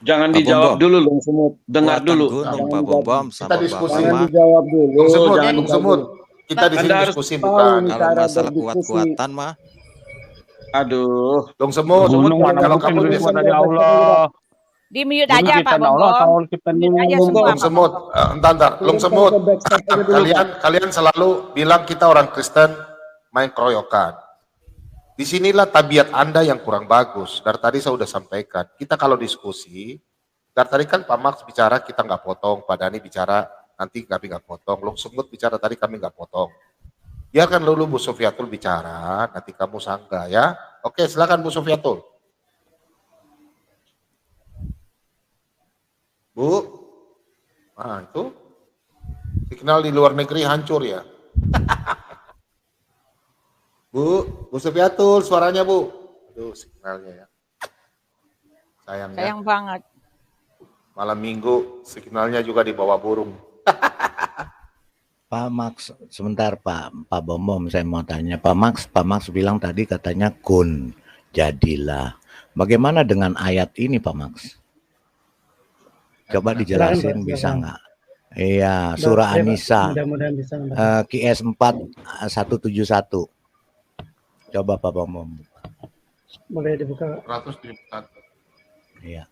Jangan Pak dijawab Bombom. dulu dong semut. Dengar Kuatan dulu. gunung, Jangan Pak dijawab. Bombom Kita sama diskusi. Bapak Jangan mah. dijawab dulu. Bung Semut, Jangan Bung dijawab Semut. dulu. Kita di sini Anda harus diskusi tahu bukan. nih Kalau cara masalah berdiskusi. kuat-kuatan mah, Aduh. Bung Semut, Gunung mana kalau mungkin kamu lebih di kuat dari Allah. Di mute Dulu aja, Pak ciptaan Allah Bombom. atau ciptaan Mute aja Bung semua, Bung Pak Semut, Bombom. entar. Bung Semut, Kita backstep aja dulu, Pak. kalian selalu bilang kita orang Kristen main keroyokan. Disinilah tabiat Anda yang kurang bagus. Dari tadi saya sudah sampaikan. Kita kalau diskusi, dari tadi kan Pak Max bicara kita nggak potong, Pak Dani bicara nanti kami nggak potong, Bung Semut bicara tadi kami nggak potong. Biarkan dulu Bu Sofiatul bicara, nanti kamu sanggah ya. Oke, silakan Bu Sofiatul. Bu, nah itu signal di luar negeri hancur ya. Bu Sofiatul, suaranya Bu. Aduh, signalnya ya. Sayangnya. Sayang banget. Malam minggu signalnya juga di bawah burung. Pak Max, sebentar Pak Bombom, saya mau tanya Pak Max bilang tadi katanya kun, jadilah. Bagaimana dengan ayat ini Pak Max? Coba dijelasin, Silakan, Pak, bisa silakan. nggak? Iya, surah Pak. An-Nisa, Mudah-mudahan bisa membantu. QS 4 171. Coba Pak Bombom. Boleh dibuka. 171. Iya.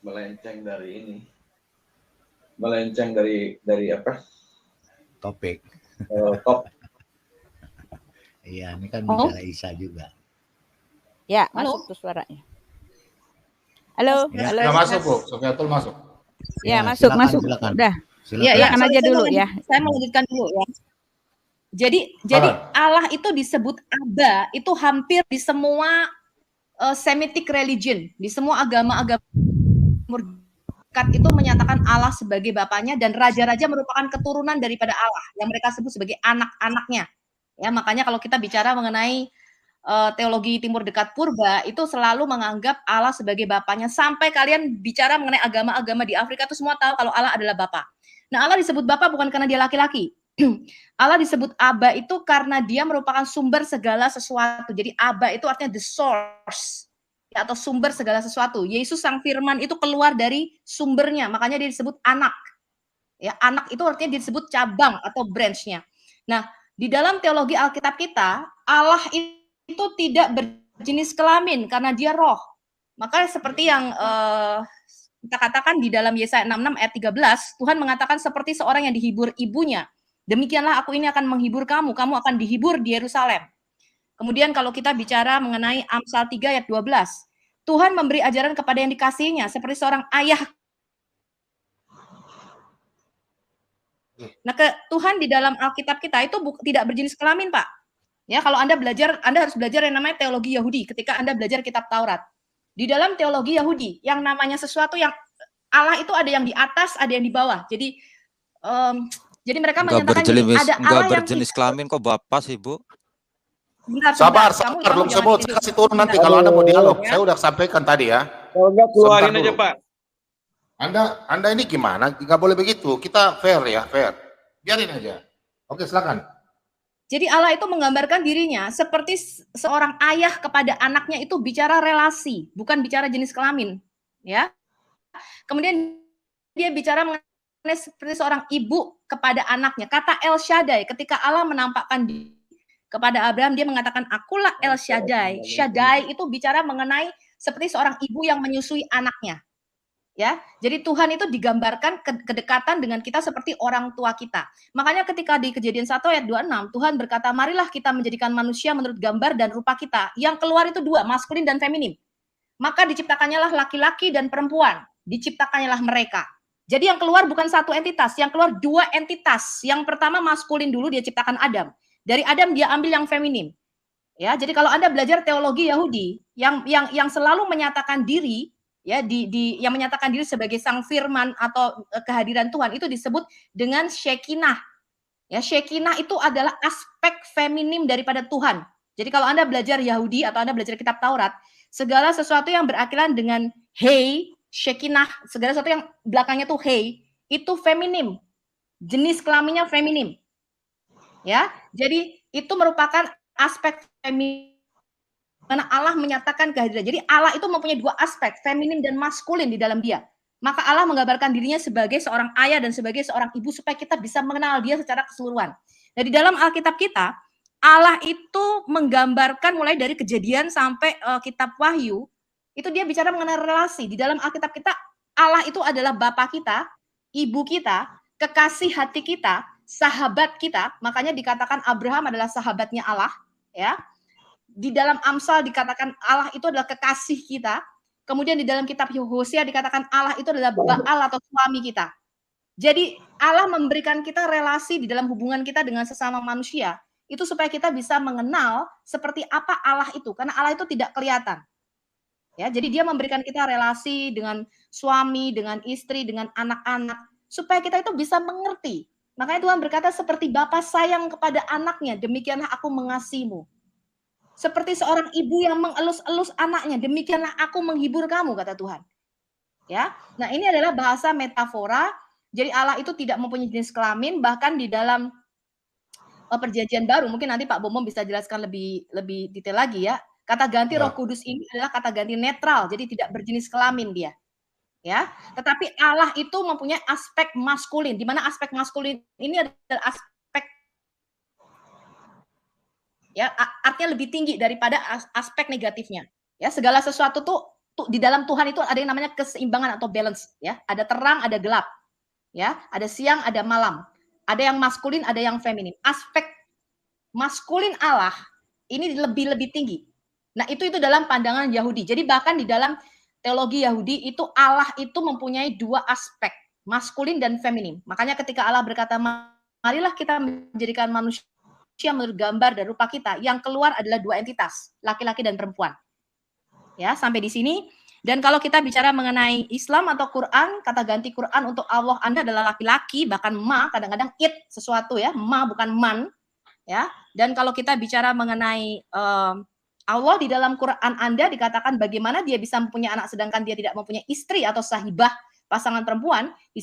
Melenceng dari ini. Melenceng dari apa? Topik. Top. Iya, ini kan Oh. bicara Isa juga. Ya, Halo? masuk tuh suaranya. Halo, Ya. halo. Sudah masuk Bu, Sofiatul masuk. Ya, Ya, masuk. silakan. Udah. Silakan. Ya, Silakan aja saya dulu mau ya. Saya mau lanjutkan dulu ya. Jadi Allah itu disebut Aba itu hampir di semua Semitic religion, di semua agama-agama Timur Dekat itu menyatakan Allah sebagai bapaknya dan raja-raja merupakan keturunan daripada Allah yang mereka sebut sebagai anak-anaknya. Ya, makanya kalau kita bicara mengenai teologi Timur Dekat Purba itu selalu menganggap Allah sebagai bapaknya sampai kalian bicara mengenai agama-agama di Afrika itu semua tahu kalau Allah adalah bapa. Nah, Allah disebut bapa bukan karena dia laki-laki. Allah disebut Aba itu karena dia merupakan sumber segala sesuatu. Jadi Aba itu artinya the source ya, atau sumber segala sesuatu. Yesus sang firman itu keluar dari sumbernya, makanya dia disebut anak. Ya, anak itu artinya disebut cabang atau branch-nya. Nah, di dalam teologi Alkitab kita, Allah itu tidak berjenis kelamin karena dia roh. Maka seperti yang kita katakan di dalam Yesaya 66 ayat 13, Tuhan mengatakan seperti seorang yang dihibur ibunya. Demikianlah aku ini akan menghibur kamu, kamu akan dihibur di Yerusalem. Kemudian kalau kita bicara mengenai Amsal 3 ayat 12, Tuhan memberi ajaran kepada yang dikasihinya seperti seorang ayah. Nah, Tuhan di dalam Alkitab kita itu tidak berjenis kelamin, Pak. Ya, kalau Anda belajar, Anda harus belajar yang namanya teologi Yahudi ketika Anda belajar kitab Taurat. Di dalam teologi Yahudi, yang namanya sesuatu yang Allah itu ada yang di atas, ada yang di bawah. Jadi mereka menyatakan gini, ada Allah yang berjenis kelamin kok Bapak sih, Bu? Bentar, Sabar, kamu belum jangan sebut. tidur. Saya kasih turun nanti Bentar. kalau Anda mau dialog. Ya. Saya udah sampaikan tadi ya. Kalau enggak keluarin Sebentar aja, dulu. Pak. Anda ini gimana? Nggak boleh begitu. Kita fair ya, fair. Biarin aja. Oke, silakan. Jadi Allah itu menggambarkan dirinya seperti seorang ayah kepada anaknya, itu bicara relasi, bukan bicara jenis kelamin, ya. Kemudian dia bicara mengenai seperti seorang ibu kepada anaknya. Kata El Shaddai, ketika Allah menampakkan diri kepada Abraham, dia mengatakan, akulah El Shaddai. Shaddai itu bicara mengenai seperti seorang ibu yang menyusui anaknya. Ya, jadi Tuhan itu digambarkan kedekatan dengan kita seperti orang tua kita. Makanya ketika di Kejadian 1 ayat 26, Tuhan berkata, marilah kita menjadikan manusia menurut gambar dan rupa kita. Yang keluar itu dua, maskulin dan feminim. Maka diciptakannya lah laki-laki dan perempuan. Diciptakannya lah mereka. Jadi yang keluar bukan satu entitas, yang keluar dua entitas. Yang pertama maskulin dulu, dia ciptakan Adam. Dari Adam dia ambil yang feminim. Ya, jadi kalau Anda belajar teologi Yahudi, yang selalu menyatakan diri, ya, yang menyatakan diri sebagai sang firman atau kehadiran Tuhan, itu disebut dengan Shekinah. Ya, Shekinah itu adalah aspek feminim daripada Tuhan. Jadi kalau Anda belajar Yahudi atau Anda belajar kitab Taurat, segala sesuatu yang berakilan dengan Hei, Shekinah, segala sesuatu yang belakangnya tuh Hei, itu feminim. Jenis kelaminnya feminim. Ya, jadi itu merupakan aspek feminim karena Allah menyatakan kehadiran. Jadi Allah itu mempunyai dua aspek, feminim dan maskulin di dalam dia. Maka Allah menggambarkan dirinya sebagai seorang ayah dan sebagai seorang ibu supaya kita bisa mengenal dia secara keseluruhan. Nah, di dalam Alkitab kita, Allah itu menggambarkan mulai dari Kejadian sampai kitab Wahyu, itu dia bicara mengenai relasi. Di dalam Alkitab kita, Allah itu adalah Bapa kita, Ibu kita, kekasih hati kita, sahabat kita. Makanya dikatakan Abraham adalah sahabatnya Allah, ya. Di dalam Amsal dikatakan Allah itu adalah kekasih kita. Kemudian di dalam kitab Hosea dikatakan Allah itu adalah Baal atau suami kita. Jadi Allah memberikan kita relasi di dalam hubungan kita dengan sesama manusia. Itu supaya kita bisa mengenal seperti apa Allah itu. Karena Allah itu tidak kelihatan. Ya, jadi dia memberikan kita relasi dengan suami, dengan istri, dengan anak-anak. Supaya kita itu bisa mengerti. Makanya Tuhan berkata seperti Bapa sayang kepada anaknya, demikianlah aku mengasihimu. Seperti seorang ibu yang mengelus-elus anaknya, demikianlah aku menghibur kamu, kata Tuhan. Ya, nah ini adalah bahasa metafora. Jadi Allah itu tidak mempunyai jenis kelamin, bahkan di dalam Perjanjian Baru, mungkin nanti Pak Bomo bisa jelaskan lebih detail lagi ya. Kata ganti Roh Kudus ini adalah kata ganti netral, jadi tidak berjenis kelamin dia. Ya, tetapi Allah itu mempunyai aspek maskulin, di mana aspek maskulin ini adalah aspek, ya, artinya lebih tinggi daripada aspek negatifnya. Ya, segala sesuatu tuh di dalam Tuhan itu ada yang namanya keseimbangan atau balance, ya. Ada terang, ada gelap. Ya, ada siang, ada malam. Ada yang maskulin, ada yang feminin. Aspek maskulin Allah ini lebih tinggi. Nah, itu dalam pandangan Yahudi. Jadi bahkan di dalam teologi Yahudi itu Allah itu mempunyai dua aspek, maskulin dan feminin. Makanya ketika Allah berkata, marilah kita menjadikan manusia menurut gambar dan rupa kita, yang keluar adalah dua entitas, laki-laki dan perempuan. Ya, sampai di sini. Dan kalau kita bicara mengenai Islam atau Quran, kata ganti Quran untuk Allah Anda adalah laki-laki, bahkan ma, kadang-kadang it sesuatu ya, ma bukan man. Ya. Dan kalau kita bicara mengenai Allah di dalam Quran Anda dikatakan bagaimana dia bisa mempunyai anak sedangkan dia tidak mempunyai istri atau sahibah pasangan perempuan. Di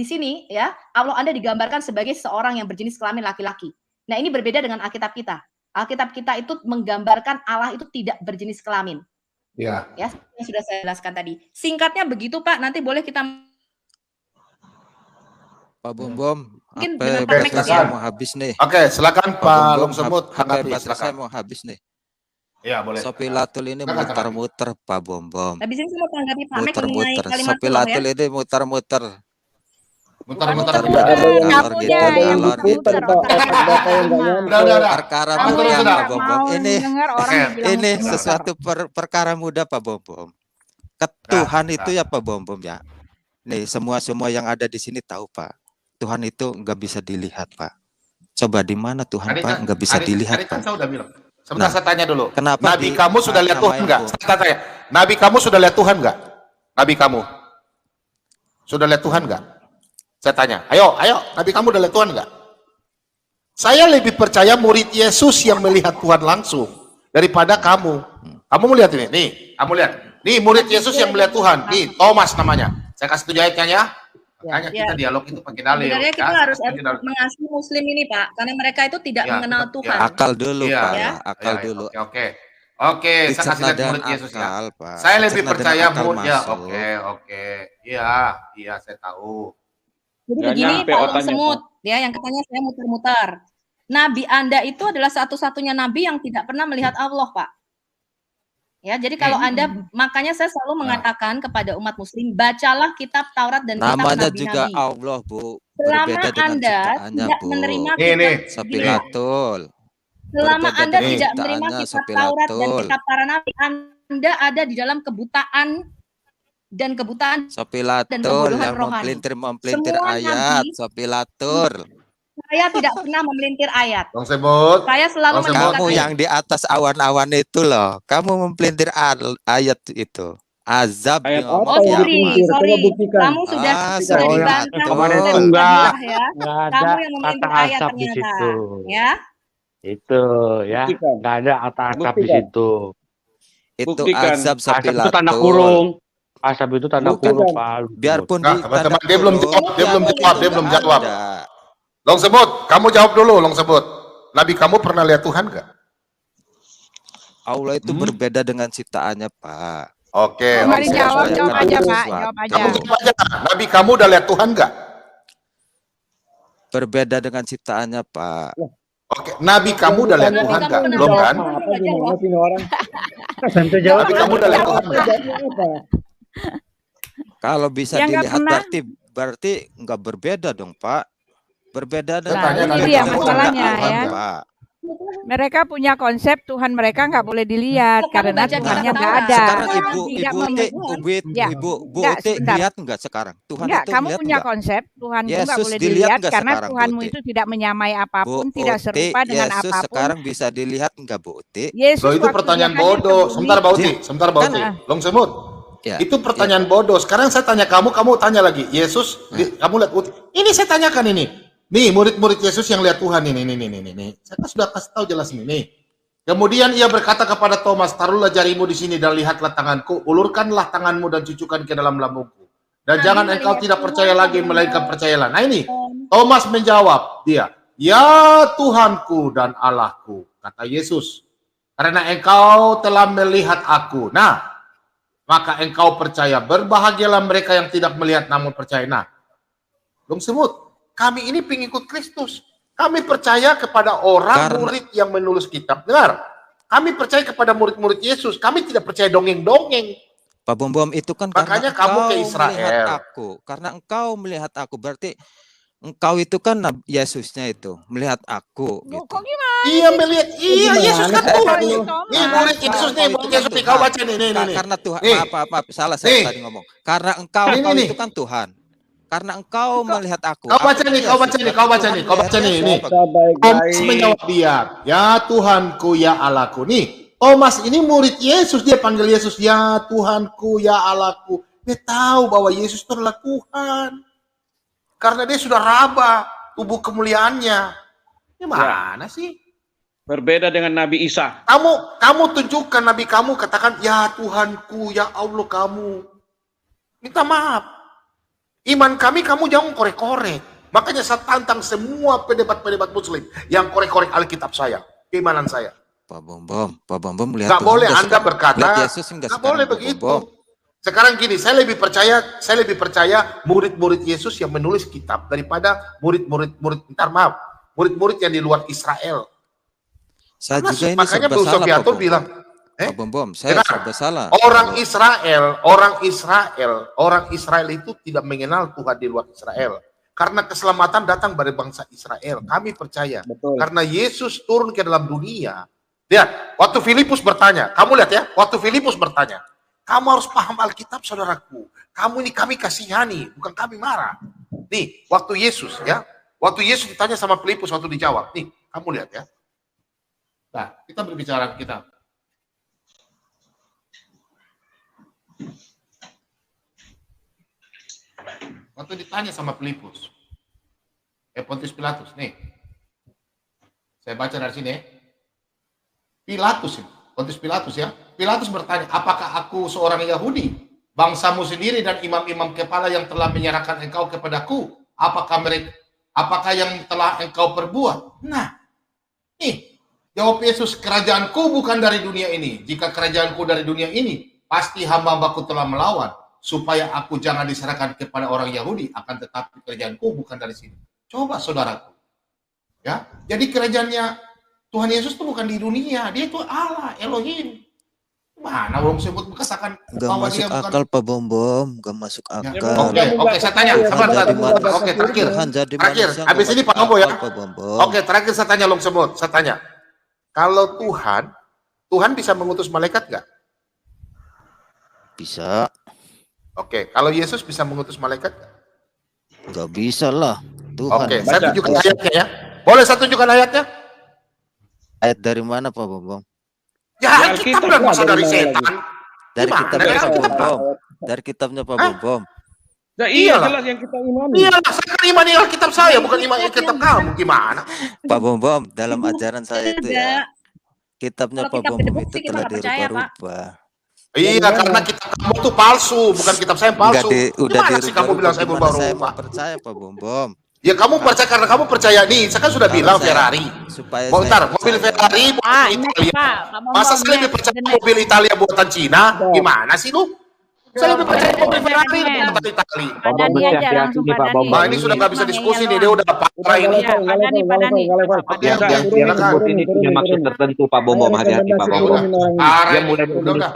sini ya, Allah Anda digambarkan sebagai seorang yang berjenis kelamin laki-laki. Nah, ini berbeda dengan Alkitab kita. Alkitab kita itu menggambarkan Allah itu tidak berjenis kelamin. Ya. Ya, yang sudah saya jelaskan tadi. Singkatnya begitu, Pak. Nanti boleh kita Pak Bom, mungkin apa dengan praktek baterai mau habis nih. Oke, silakan Pak Long Semut HP tanggapi. baterai saya Silakan. mau habis nih. Ya, boleh. Sopilatul ini Silakan, muter-muter Pak Bom. habis ini saya mau tanggapi Pak Mek mengenai Muter-muter. kalimat Allah ya. Sopilatul ini muter-muter. Muter-muter. Ngalor gitu, ngalor gitu. Udah. Perkara Kamu mudah sudah. Pak Bom. Ini Oke. sesuatu perkara mudah Pak Bom. Tuhan itu ya Pak Bom ya. Nih semua yang ada di sini tahu Pak. Tuhan itu nggak bisa dilihat Pak. Coba di mana Tuhan Pak nggak bisa dilihat Pak. Saya udah bilang. Nah, Sebentar saya tanya dulu. kenapa Nabi kamu sudah lihat Tuhan nggak? Saya tanya. Nabi kamu sudah lihat Tuhan nggak? Nabi kamu sudah lihat Tuhan nggak? Saya tanya. Ayo. Nabi kamu udah lihat Tuhan nggak? Saya lebih percaya murid Yesus yang melihat Tuhan langsung daripada kamu. Kamu melihat ini? Nih, kamu lihat. Nih murid Yesus yang melihat Tuhan. Nih Thomas namanya. Saya kasih tunjuk ayatnya ya. Makanya kita dialog itu pakai dalil. Sebenarnya kita ya. harus mengasihi Muslim ini, Pak, karena mereka itu tidak Ya, mengenal tetap, Tuhan. ya. Akal dulu, Iya, Pak. ya. Akal Ya, dulu. Oke, saya kasih lihat Kecerdasan murid Yesus ya. akal, Pak. Saya lebih Kecerdasan percaya akal murid ya. masuk. Oke. Iya, saya tahu. Jadi Nggak begini, nyampe Pak Long otaknya, Semut, ya yang katanya saya muter-muter. Nabi Anda itu adalah satu-satunya nabi yang tidak pernah melihat Allah, Pak. Ya, jadi kalau Anda, makanya saya selalu mengatakan kepada umat Muslim, bacalah kitab Taurat dan kitab Namanya juga nabi-nabi. Allah, Bu. Selama Berbeda dengan Anda ciptaannya, tidak Bu. menerima Nih, kitab, Sapilatul. selama Berbeda Anda dengan tidak menerima ciptaannya, kitab Taurat dan Sapilatul. kitab para nabi, Anda ada di dalam kebutaan dan Sapilatul kebodohan yang rohani. memelintir Semua ayat, nabi, Sapilatul. saya tidak pernah memelintir ayat. Long Semut. Saya selalu Long Semut. mendengarkan Kamu ayat. yang di atas awan-awan itu loh. Kamu memelintir ayat itu. Azab Ayat yang apa Oh, yang sorry. dipelintir? Coba buktikan. Kamu sudah Sapilatul. dibantah Kemarin oleh itu enggak ya. ada Kamu yang kata memelintir ayat asap di ternyata, situ. ya. Itu ya, Buktikan. nggak ada kata asap di Buktikan. situ. Itu Buktikan. azab Asap itu tanda Sapilatul. kurung. Asap itu tanda Bukan. kurung, Pak. Biarpun Nah, di tanda teman-teman, dia belum kurung, jawab, dia belum yang jawab, itu dia belum nggak jawab. ada. Long Semut, kamu jawab dulu, Long Semut. Nabi kamu pernah lihat Tuhan nggak? Allah itu berbeda dengan ciptaannya, Pak. Oke. Mari oke. jawab aja, Sesuatu. Pak. Jawab aja. Kamu jawab aja. Nabi kamu udah lihat Tuhan nggak? Berbeda dengan ciptaannya, Pak. Oke. Nabi kamu udah lihat Nabi Tuhan kamu nggak? pernah Belum lihat kan? Tuhan? Apa gimana sih ini orang? Tentu jawab. Nabi kamu udah lihat Tuhan nggak? Jawabnya apa? Kalau bisa Yang nggak dilihat pernah. berarti nggak berbeda dong, Pak. Berbeda Saya dengan tanya ini Nabi dia kamu masalahnya, udah lihat Tuhan ya. nggak? Pak. Mereka punya konsep Tuhan mereka nggak boleh dilihat Kamu karena baca Tuhannya kitab nggak Taurat. ada. Sekarang Tidak Ibu memberi Tuhan. Ya, Bu enggak, Uti sebentar. lihat nggak sekarang? Tuhan Enggak, itu kamu lihat punya nggak? konsep Tuhanmu nggak Yesus boleh dilihat dilihat nggak karena sekarang, Bu Tuhanmu Uti? itu tidak menyamai Bu apapun, tidak Uti, serupa dengan Yesus apapun. sekarang bisa dilihat nggak, Bu Uti? Yesus Loh, itu waktu pertanyaan dia hadir ke bodoh. bumi, Sebentar, Bauti. Sebentar, Bauti. Kan, Long Semut. Ya, Itu ya, pertanyaan Pak. bodoh. Sekarang saya tanya kamu tanya lagi. Yesus, kamu lihat. Ini saya tanyakan ini. Nih, murid-murid Yesus yang lihat Tuhan ini. Saya sudah kasih tahu jelas ini. Nih. Kemudian ia berkata kepada Thomas, taruhlah jarimu di sini dan lihatlah tanganku. Ulurkanlah tanganmu dan cucukkan ke dalam lambungku. Dan jangan engkau tidak percaya lagi, melainkan percayalah. Nah ini, Thomas menjawab dia, ya Tuhanku dan Allahku, kata Yesus. Karena engkau telah melihat aku. Nah, maka engkau percaya. Berbahagialah mereka yang tidak melihat namun percaya. Nah, Long Semut, kami ini pengikut Kristus. Kami percaya kepada orang murid yang menulis kitab. Dengar, kami percaya kepada murid-murid Yesus. Kami tidak percaya dongeng-dongeng. Pak Bom itu kan Makanya karena kamu ke engkau Israel. melihat aku. Karena engkau melihat aku, berarti engkau itu kan Yesusnya itu melihat aku. Gitu. Kok gimana? Iya melihat, iya Yesus kan Tuhan nih. Nih murid Nah, Yesus nih, murid Yesus nih. Kau baca nih. Karena Tuhan, Nih. maaf, salah saya tadi ngomong. Karena engkau Nih. itu kan Tuhan. Karena engkau melihat aku. Kau baca nih. Kau baca nih. Nih. Thomas menjawab dia, ya Tuhanku, ya Allahku. Nih, Thomas ini murid Yesus, dia panggil Yesus, ya Tuhanku, ya Allahku. Dia tahu bahwa Yesus itu adalah Tuhan. Karena dia sudah raba tubuh kemuliaannya. Gimana sih? Berbeda dengan Nabi Isa. Kamu tunjukkan Nabi kamu, katakan, ya Tuhanku, ya Allah kamu. Minta maaf. Iman kami kamu jangan korek-korek. Makanya saya tantang semua pendebat-pendebat Muslim yang korek-korek Alkitab saya, keimanan saya. Pak Bom lihat Gak Tuhan boleh nggak Anda sekarang? berkata, Lihat Yesus nggak gak sekarang, boleh Pak begitu. Bom? Sekarang gini, saya lebih percaya murid-murid Yesus yang menulis kitab daripada murid-murid yang di luar Israel. Saya Karena juga ini makanya serba Bung salah, Pak Sofiato Bom. bilang, Pak Bom, saya serba salah. orang Israel itu tidak mengenal Tuhan di luar Israel. Karena keselamatan datang dari bangsa Israel. Kami percaya. Betul. Karena Yesus turun ke dalam dunia. Lihat, waktu Filipus bertanya, kamu lihat ya, waktu Filipus bertanya, kamu harus paham Alkitab, saudaraku. Kamu ini kami kasihani, bukan kami marah. Nih, waktu Yesus ditanya sama Filipus waktu dijawab. Nih, kamu lihat ya. Nah, kita berbicara kita. Waktu ditanya sama Filipus, Pontius Pilatus, nih, saya baca dari sini. Pontius Pilatus ya. Pilatus bertanya, apakah aku seorang Yahudi? Bangsamu sendiri dan imam-imam kepala yang telah menyerahkan engkau kepadaku, apakah yang telah engkau perbuat? Nah, nih, jawab Yesus, kerajaanku bukan dari dunia ini. Jika kerajaanku dari dunia ini, pasti hamba-hambaku telah melawan, supaya aku jangan diserahkan kepada orang Yahudi, akan tetapi kerajaanku bukan dari sini. Coba saudaraku. Ya, jadi kerajaannya Tuhan Yesus itu bukan di dunia, dia itu Allah, Elohim. Mana belum sebut katakan bahwa masuk dia bukan akal Pak Bom, gak masuk akal. Oke, saya tanya. Oke, terakhir. Habis ini Pak Bom ya. Oke, terakhir saya tanya Long Semut. Saya tanya, kalau Tuhan bisa mengutus malaikat nggak? Bisa. Oke, kalau Yesus bisa mengutus malaikat nggak? Nggak bisa lah. Tuhan. Oke, saya tunjukkan ayatnya ya. Boleh saya tunjukkan ayatnya? Ayat dari mana Pak Bom? Ya, Alkitab lah, masa dari setan. Dari kitabnya Pak Bom. Dari kitabnya Pak Bom. Nah, iya jelas yang kita imani. Iya, saya kan imani Alkitab saya, bukan imani Alkitab kamu. Gimana? Pak Bom, dalam ajaran saya itu ya, kitabnya Pak Bom itu telah dirubah-rubah. Iya, karena kitab kamu itu palsu, bukan kitab saya yang palsu. Gimana sih kamu bilang saya berubah-ubah? Saya percaya Pak Bom. Ya kamu percaya karena kamu percaya nih. Saya kan sudah bilang Ferrari. Bentar, mobil Ferrari buatan Italia. Masa saya lebih percaya mobil Italia buatan Cina? Gimana sih lu? Saya lebih percaya mobil Ferrari buatan Italia. Nah, ini sudah nggak bisa diskusi nih. Dia udah parah ini. Dia sebut ini punya maksud tertentu Pak Bom. Hati-hati Pak Bom. Dia mulai menulis